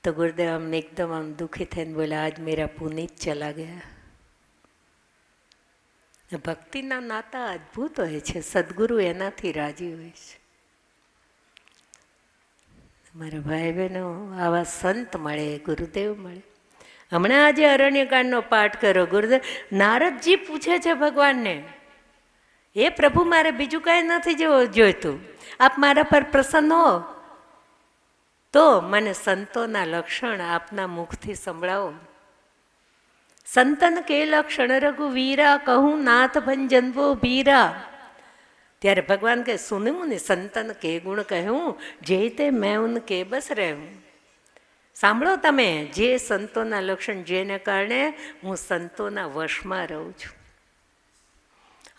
તો ગુરુદેવ આમ એકદમ આમ દુઃખી થઈને બોલા, આજ મેરા પુનિત ચલા ગયા. ભક્તિના નાતા અદ્ભુત હોય છે. સદગુરુ એનાથી રાજી હોય છે. મારા ભાઈ બહેનો, આવા સંત મળે, ગુરુદેવ મળે. હમણાં આજે અરણ્યકાંડનો પાઠ કરો. ગુરુદેવ નારદજી પૂછે છે ભગવાનને, એ પ્રભુ મારે બીજું કાંઈ નથી જોઈતું, આપ મારા પર પ્રસન્ન હો તો મને સંતોના લક્ષણ આપના મુખથી સંભળાવો. સંતન કે લક્ષણ રઘુવીરા, કહું નાથ ભંજનવો ભીરા. ત્યારે ભગવાન કહે, સુન મુનિ સંતન કે ગુણ કહું, જે તે મેં ઉન કે બસ રહું. સાંભળો તમે, જે સંતોના લક્ષણ જેને કારણે હું સંતોના વશમાં રહું છું.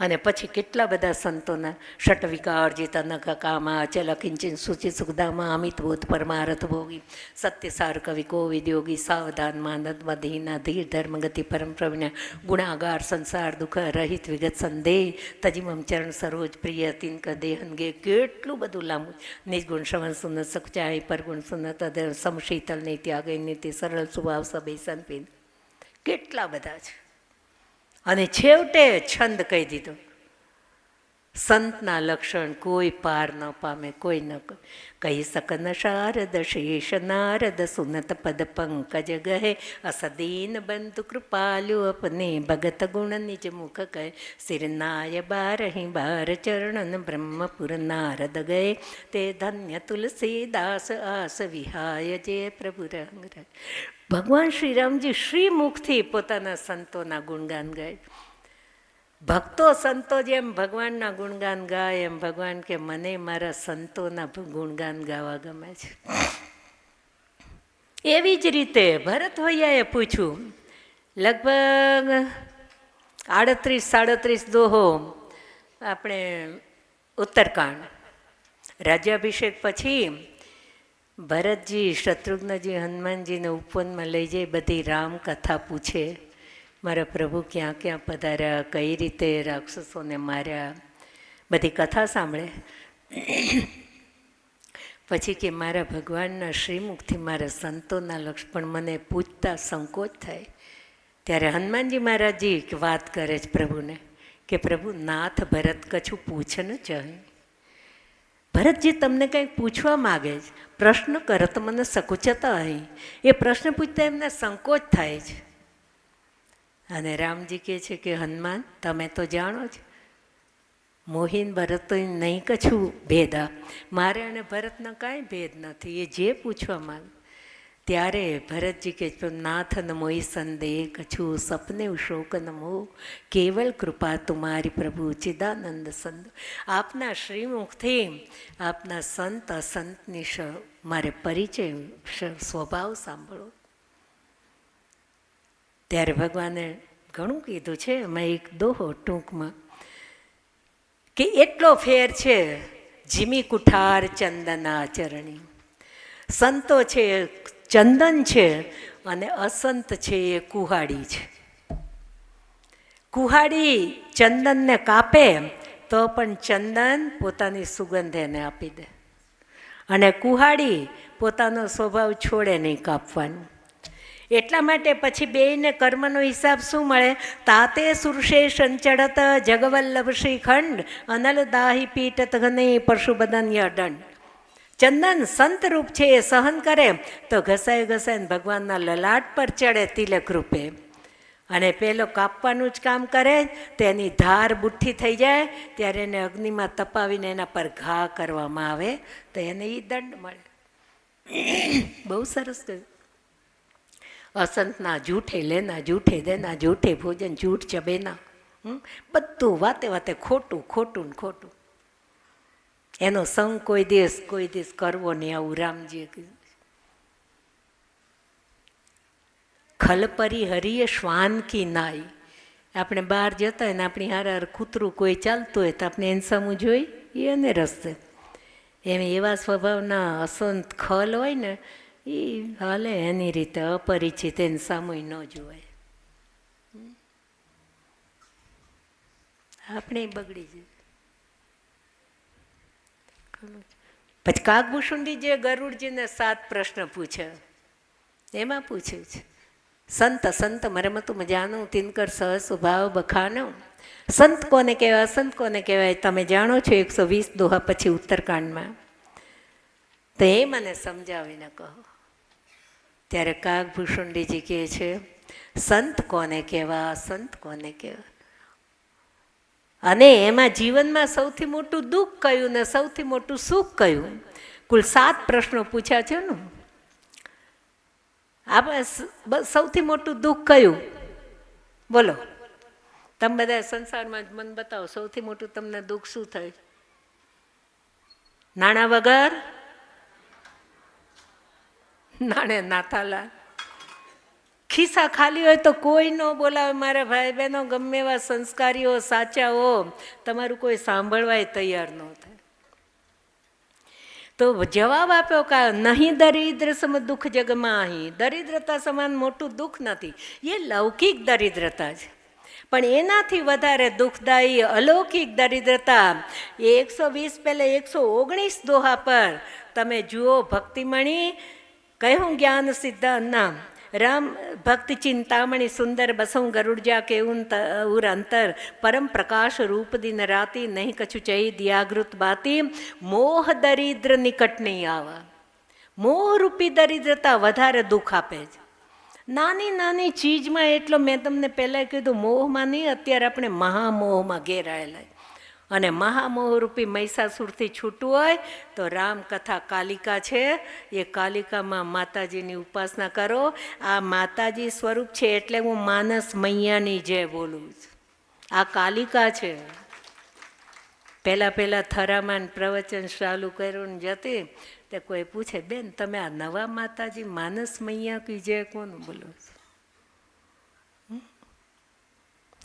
અને પછી કેટલા બધા સંતોના ષટવિકાર્જિત નખકામા અચલ કિંચિન સૂચિ સુખદામા અમિત ભૂત પરમારથ ભોગી સત્યસાર કવિ કોવિદ યોગી સાવધાન માનદ મધીના ધીર ધર્મ ગતિ પરમ પ્રવીણ ગુણાગાર સંસાર દુઃખ રહિત વિગત સંદેહ તજીમમ ચરણ સરોજ પ્રિય તિનક દેહન ગે કેટલું બધું લાંબુ નિજગુણ શ્રવણ સુંદર સકચાઈ પરગુણ સુંદર તદ સમશીતલ નીતિ આગળ નીતિ સરળ સ્વભાવ સભે સંપીન કેટલા બધા છે. અને છેવટે છંદ કહી દીધો, સંતના લક્ષણ કોઈ પાર ન પામે, કોઈ ન કહી શકન શારદ શેષ નારદ સુનત પદ પંકજ ગહે અસદીન બંધુ કૃપાલુ અપને ભગત ગુણ નિજ મુખ કહે સિરનાય બારહી બાર ચરણન બ્રહ્મપુર નારદ ગયે તે ધન્ય તુલસીદાસ આસ વિહાય જે પ્રભુ રંગ. ભગવાન શ્રીરામજી શ્રીમુખથી પોતાના સંતોના ગુણગાન ગાય. ભક્તો સંતો જેમ ભગવાનના ગુણગાન ગાય એમ ભગવાન કે મને મારા સંતોના ગુણગાન ગાવા ગમે છે. એવી જ રીતે ભરત વૈયાએ પૂછ્યું, લગભગ 38-37 દોહો આપણે ઉત્તરકાંડ રાજ્યાભિષેક પછી ભરતજી શત્રુઘ્નજી હનુમાનજીને ઉપવનમાં લઈ જઈ બધી રામકથા પૂછે. મારા પ્રભુ ક્યાં ક્યાં પધાર્યા, કઈ રીતે રાક્ષસોને માર્યા, બધી કથા સાંભળે. પછી કે મારા ભગવાનના શ્રીમુખથી મારા સંતોના લક્ષ પણ મને પૂછતા સંકોચ થાય. ત્યારે હનુમાનજી મહારાજજી વાત કરે છે પ્રભુને કે પ્રભુ નાથ ભરત કછું પૂછ ન ચાહે. ભરતજી તમને કંઈક પૂછવા માગે છે, પ્રશ્ન કરે તો મને સકુચતા અહીં. એ પ્રશ્ન પૂછતા એમને સંકોચ થાય છે. અને રામજી કહે છે કે હનુમાન તમે તો જાણો છો મોહિન ભરત તો નહીં કછું ભેદા, મારે અને ભરતના કાંઈ ભેદ નથી, એ જે પૂછવા માંગે. ત્યારે ભરતજી કહે છે નાથન મોઈ સંદેહ કછું સપને શોક ન મોહ કેવલ કૃપા તુમારી પ્રભુ ચિદાનંદ સંત. આપના શ્રીમુખથી આપના સંત અસંતની મારે પરિચય સ્વભાવ સાંભળો. ત્યારે ભગવાને ઘણું કીધું છે, એમાં એક દોહો ટૂંકમાં કે એટલો ફેર છે જીમી કુઠાર ચંદના ચરણી. સંતો છે ચંદન છે અને અસંત છે એ કુહાડી છે. કુહાડી ચંદનને કાપે તો પણ ચંદન પોતાની સુગંધ એને આપી દે, અને કુહાડી પોતાનો સ્વભાવ છોડે નહીં કાપવાનું. એટલા માટે પછી બેયને કર્મનો હિસાબ શું મળે? તાતે સુરશે સંચડત જગવલ્લભ શ્રીખંડ અનલ દાહી પીટત ઘને પરશુબદન્ય દંડ. ચંદન સંત રૂપ છે, એ સહન કરે તો ઘસાઈ ઘસાઈને ભગવાનના લલાટ પર ચડે તિલક રૂપે, અને પેલો કાપવાનું જ કામ કરે તેની ધાર બુઠ્ઠી થઈ જાય ત્યારે એને અગ્નિમાં તપાવીને એના પર ઘા કરવામાં આવે તો એને એ દંડ મળે. બહુ સરસ કહ્યું. અસંતના જૂઠે લેના જૂઠે દેના જૂઠે ભોજન જૂઠ ચબેના. બધું વાતે વાતે ખોટું ખોટું ને ખોટું. એનો સંગ કોઈ દિવસ કરવો નહીં, આવું રામજીએ કીધું. ખલપરી હરિએ શ્વાન કી નાઈ. આપણે બહાર જતા હોય ને આપણી હાર કૂતરું કોઈ ચાલતું હોય તો આપણે એને સામું જોઈ એને રસ્તે. એમ એવા સ્વભાવના અસંત ખલ હોય ને એ હાલે એની રીતે અપરિચિત એને સામું ન જોવાય. આપણે બગડી જાય. પછી કાગભૂષુંડીજીએ ગરુડજીને 7 પ્રશ્ન પૂછ્યા. એમાં પૂછ્યું છે સંત સંત મરમતું મજાનું તિનકર સહ સ્વભાવ બખાનો. સંત કોને કહેવાય, અસંત કોને કહેવાય તમે જાણો છો 120 દોહા પછી ઉત્તરકાંડમાં. તો એ મને સમજાવીને કહો. ત્યારે કાગભૂષુંડીજી કહે છે સંત કોને કહેવા, અસંત કોને કહેવા, અને એમાં જીવનમાં સૌથી મોટું દુઃખ કયું ને સૌથી મોટું સુખ કયું. કુલ 7 પ્રશ્નો પૂછ્યા છે ને. આપણે સૌથી મોટું દુઃખ કયું બોલો? તમે બધા સંસારમાં મન બતાવો, સૌથી મોટું તમને દુઃખ શું થાય? નાણાં વગર નાણે નાથાલા, ખિસ્સા ખાલી હોય તો કોઈ ન બોલાવે. મારા ભાઈ બહેનો ગમે એવા સંસ્કારીઓ સાચા હો, તમારું કોઈ સાંભળવાય તૈયાર ન થાય. તો જવાબ આપ્યો કે નહીં દરિદ્ર સમ દુઃખ જગમાં અહીં. દરિદ્રતા સમાન મોટું દુઃખ નથી, એ લૌકિક દરિદ્રતા છે. પણ એનાથી વધારે દુઃખદાયી અલૌકિક દરિદ્રતા એ 120 પહેલે 119 દોહા પર તમે જુઓ. ભક્તિમણી કહ્યું જ્ઞાન સિદ્ધાંતના રામ ભક્તિ ચિંતામણી સુંદર બસું ગરુડજા કેવું ઉર અંતર પરમ પ્રકાશ રૂપ દિન રાતી નહીં કછું ચહી દિયાગૃત બાતી મોહ દરિદ્ર નિકટ નહીં આવા. મોહરૂપી દરિદ્રતા વધારે દુઃખ આપે છે. નાની નાની ચીજમાં એટલો, મેં તમને પહેલાં કીધું, મોહમાં નહીં, અત્યારે આપણે મહામોહમાં ઘેરાયેલા. અને મહામોહરૂપી મહિષાસુરથી છૂટવું હોય તો રામકથા કાલિકા છે, એ કાલિકામાં માતાજીની ઉપાસના કરો. આ માતાજી સ્વરૂપ છે એટલે હું માનસ મૈયાની જય બોલું છું. આ કાલિકા છે. પહેલાં થરામાં પ્રવચન ચાલુ કર્યું ને જતી તે કોઈ પૂછે, બેન તમે આ નવા માતાજી માનસ મૈયા કી જય કોનું બોલો છો?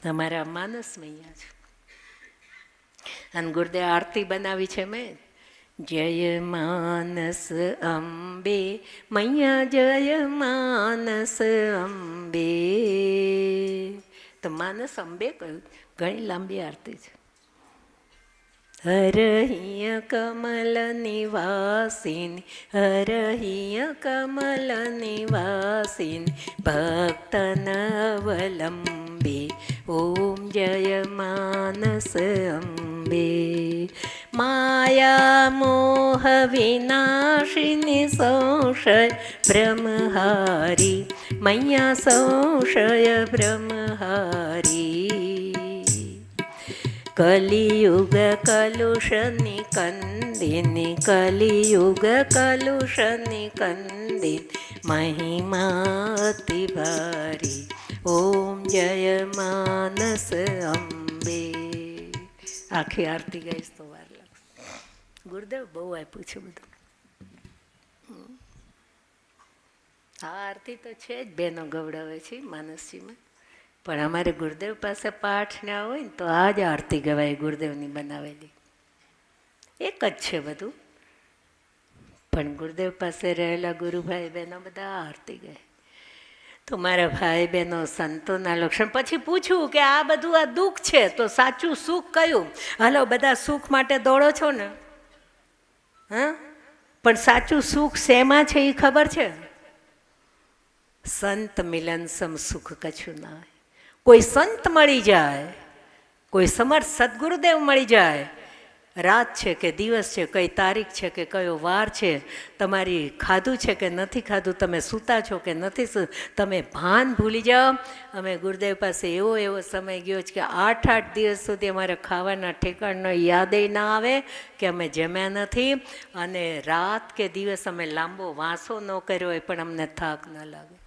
તમારા માનસ મૈયા છે. અને ગુરુદેવ આરતી બનાવી છે મેં, જય માનસ અંબે મૈયા જય માનસ અંબે. તો માનસ અંબે કહ્યું, ઘણી લાંબી આરતી છે. હરહિય કમલ નિવાસિની, હરહિય કમલ નિવાસિની ભક્તન અવલંબે ઓમ જય માનસ અંબે. માયા મોહ વિનાશિની સંશય બ્રહ્મહારી મૈયા સંશય બ્રહ્મહારી. કલિયુગ કલુષની કંદિની, કલિયુગ કલુષની કંદિન મહિમા અતિ ભારી ઓમ જય માનસ અંબે. આખી આરતી ગઈશ તો વાર લાગશે. ગુરુદેવ બહુ આપ્યું છે બધું. આ આરતી તો છે જ, બેનો ગવડાવે છે માનસજીમાં. પણ અમારે ગુરુદેવ પાસે પાઠ ને હોય ને તો આ જ આરતી ગવાય, ગુરુદેવની બનાવેલી. એક જ છે બધું, પણ ગુરુદેવ પાસે રહેલા ગુરુભાઈ બહેનો બધા આરતી ગાય. તો મારા ભાઈ બહેનો સંતોના લક્ષણ. પછી પૂછ્યું કે આ બધું આ દુઃખ છે તો સાચું સુખ કયું? હાલો બધા સુખ માટે દોડો છો ને, હા, પણ સાચું સુખ શેમાં છે એ ખબર છે? સંત મિલન સમ સુખ કછું ના હોય. કોઈ સંત મળી જાય, કોઈ સમર્થ સદગુરુદેવ મળી જાય, રાત છે કે દિવસ છે, કઈ તારીખ છે કે કયો વાર છે, તમારી ખાધું છે કે નથી ખાધું, તમે સૂતા છો કે નથી, તમે ભાન ભૂલી જાઓ. અમે ગુરુદેવ પાસે એવો સમય ગયો છે કે 8 દિવસ સુધી અમારે ખાવાના ઠેકાણનો યાદે ના આવે કે અમે જમ્યા નથી. અને રાત કે દિવસ અમે લાંબો વાંસો ન કર્યો હોય પણ અમને થાક ન લાગે.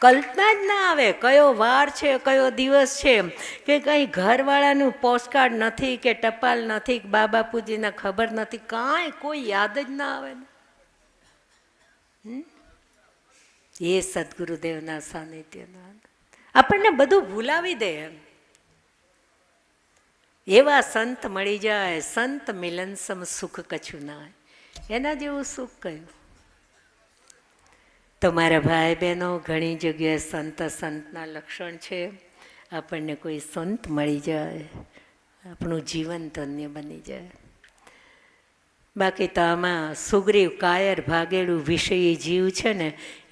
કલ્પના જ ના આવે કયો વાર છે, કયો દિવસ છે, કે કંઈ ઘરવાળાનું પોસ્ટકાર્ડ નથી કે ટપાલ નથી કે બા બાપુજીને ખબર નથી, કાંઈ કોઈ યાદ જ ના આવે ને. એ સદગુરુદેવના સાનિધ્યના આપણને બધું ભૂલાવી દે. એવા સંત મળી જાય, સંત મિલન સમ સુખ કછું ના, એના જેવું સુખ કયું? તો મારા ભાઈ બહેનો, ઘણી જગ્યાએ સંતના લક્ષણ છે. આપણને કોઈ સંત મળી જાય, આપણું જીવન ધન્ય બની જાય. બાકી તો આમાં સુગ્રીવ કાયર ભાગેડું વિષયી જીવ છે ને,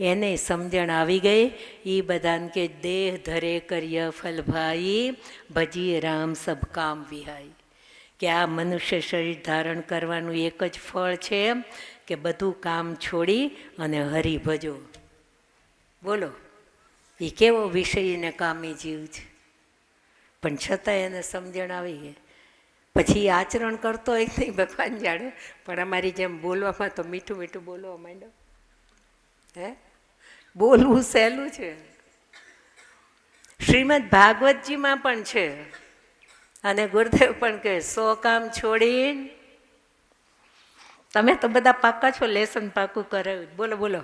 એને સમજણ આવી ગઈ. એ બધાને કે દેહ ધરે કર્ય ફલ ભાઈ ભજીએ રામ સબ કામ વિહાઈ. કે આ મનુષ્ય શરીર ધારણ કરવાનું એક જ ફળ છે કે બધું કામ છોડી અને હરિ ભજો. બોલો, એ કેવો વિષયને કામી જીવ છે, પણ છતાં એને સમજણ આવી ગઈ. પછી આચરણ કરતો હોય નહીં ભગવાન જાણે, પણ અમારી જેમ બોલવામાં તો મીઠું મીઠું બોલવા માંડ્યો. હે, બોલવું સહેલું છે. શ્રીમદ ભાગવતજીમાં પણ છે. અને ગુરુદેવ પણ કહે 100 કામ છોડીને, તમે તો બધા પાકા છો, લેસન પાકું કરાવ્યું. બોલો બોલો,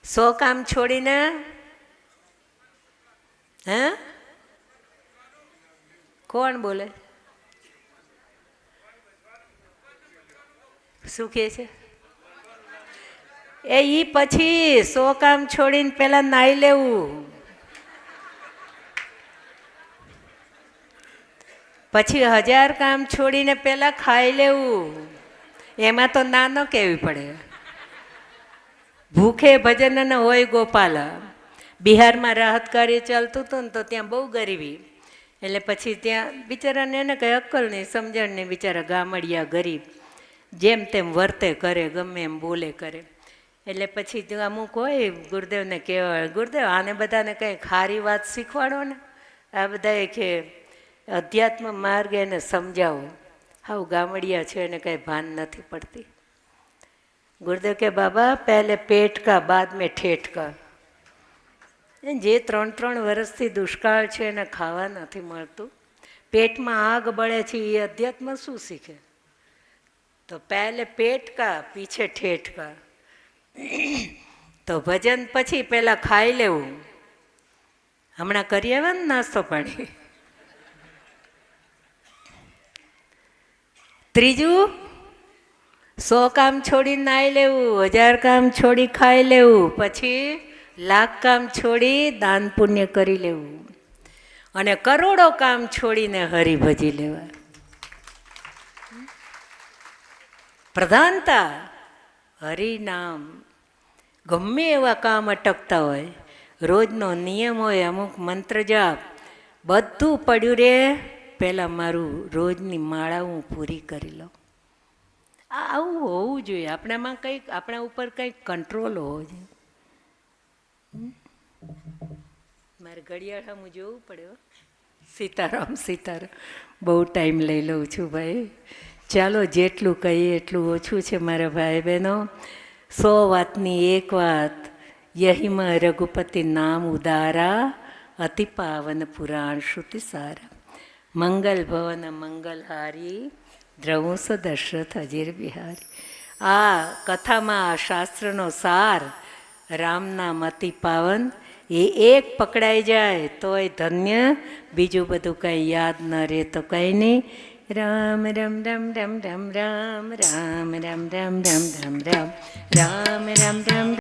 100 કામ છોડીને હે કોણ બોલે શું કહે છે એ ઈ પછી 100 કામ છોડીને પેલા નાઈ લેવું, પછી 1000 કામ છોડીને પેલા ખાઈ લેવું. એમાં તો ના ન કહેવી પડે. ભૂખે ભજન ન હોય ગોપાલ. બિહારમાં રાહત કાર્ય ચાલતું હતું ને તો ત્યાં બહુ ગરીબી, એટલે પછી ત્યાં બિચારાને એને કંઈ અક્કલ નહીં સમજણ નહીં, બિચારા ગામડિયા ગરીબ જેમ તેમ વર્તે કરે, ગમે એમ બોલે કરે. એટલે પછી અમુક હોય ગુરુદેવને કહેવાય, ગુરુદેવ આને બધાને કંઈ ખારી વાત શીખવાડો ને, આ બધાએ કે અધ્યાત્મ માર્ગ એને સમજાવો. હાવ ગામડિયા છે એને કંઈ ભાન નથી પડતી. ગુરુદેવ કે બાબા પહેલે પેટ કા બાદ મેં ઠેઠ કા. જે 3 વર્ષથી દુષ્કાળ છે એને ખાવા નથી મળતું, પેટમાં આગ બળે છે, એ અધ્યાત્મ શું શીખે? તો પહેલે પેટ કા પીછે ઠેઠ કા. તો ભજન પછી પહેલાં ખાઈ લેવું. હમણાં કરી આવે ને નાસ્તો પાણી. ત્રીજું 100 કામ છોડી નાઈ લેવું, 1000 કામ છોડી ખાઈ લેવું, પછી 1,00,000 કામ છોડી દાન પુણ્ય કરી લેવું, અને કરોડો કામ છોડીને હરિભજી લેવા. પ્રધાનતા હરિનામ. ગમે એવા કામ અટકતા હોય, રોજનો નિયમ હોય, અમુક મંત્ર જાપ, બધું પડ્યું રે, પહેલાં મારું રોજની માળા હું પૂરી કરી લઉં. આવું હોવું જોઈએ. આપણામાં કંઈક, આપણા ઉપર કંઈક કંટ્રોલ હોવો જોઈએ. મારે ઘડિયાળ હું જોવું પડે. સીતારામ સીતારામ. બહુ ટાઈમ લઈ લઉં છું ભાઈ. ચાલો જેટલું કહીએ એટલું ઓછું છે મારા ભાઈ બહેનો. 100 વાતની એક વાત, યહીમાં રઘુપતિ નામ ઉદારા, અતિ પાવન પુરાણ શ્રુતિ સારા. મંગલ ભવન મંગલહારી, દ્રવંસ દશરથ અજીર બિહારી. આ કથામાં આ શાસ્ત્રનો સાર, રામ નામ અતિ પાવન, એ એક પકડાઈ જાય તોય ધન્ય, બીજું બધું કંઈ યાદ ન રહે તો કંઈ નહીં. રામ રામ રામ રામ રામ રામ રામ રામ રામ રામ રામ રામ રામ રામ રામ.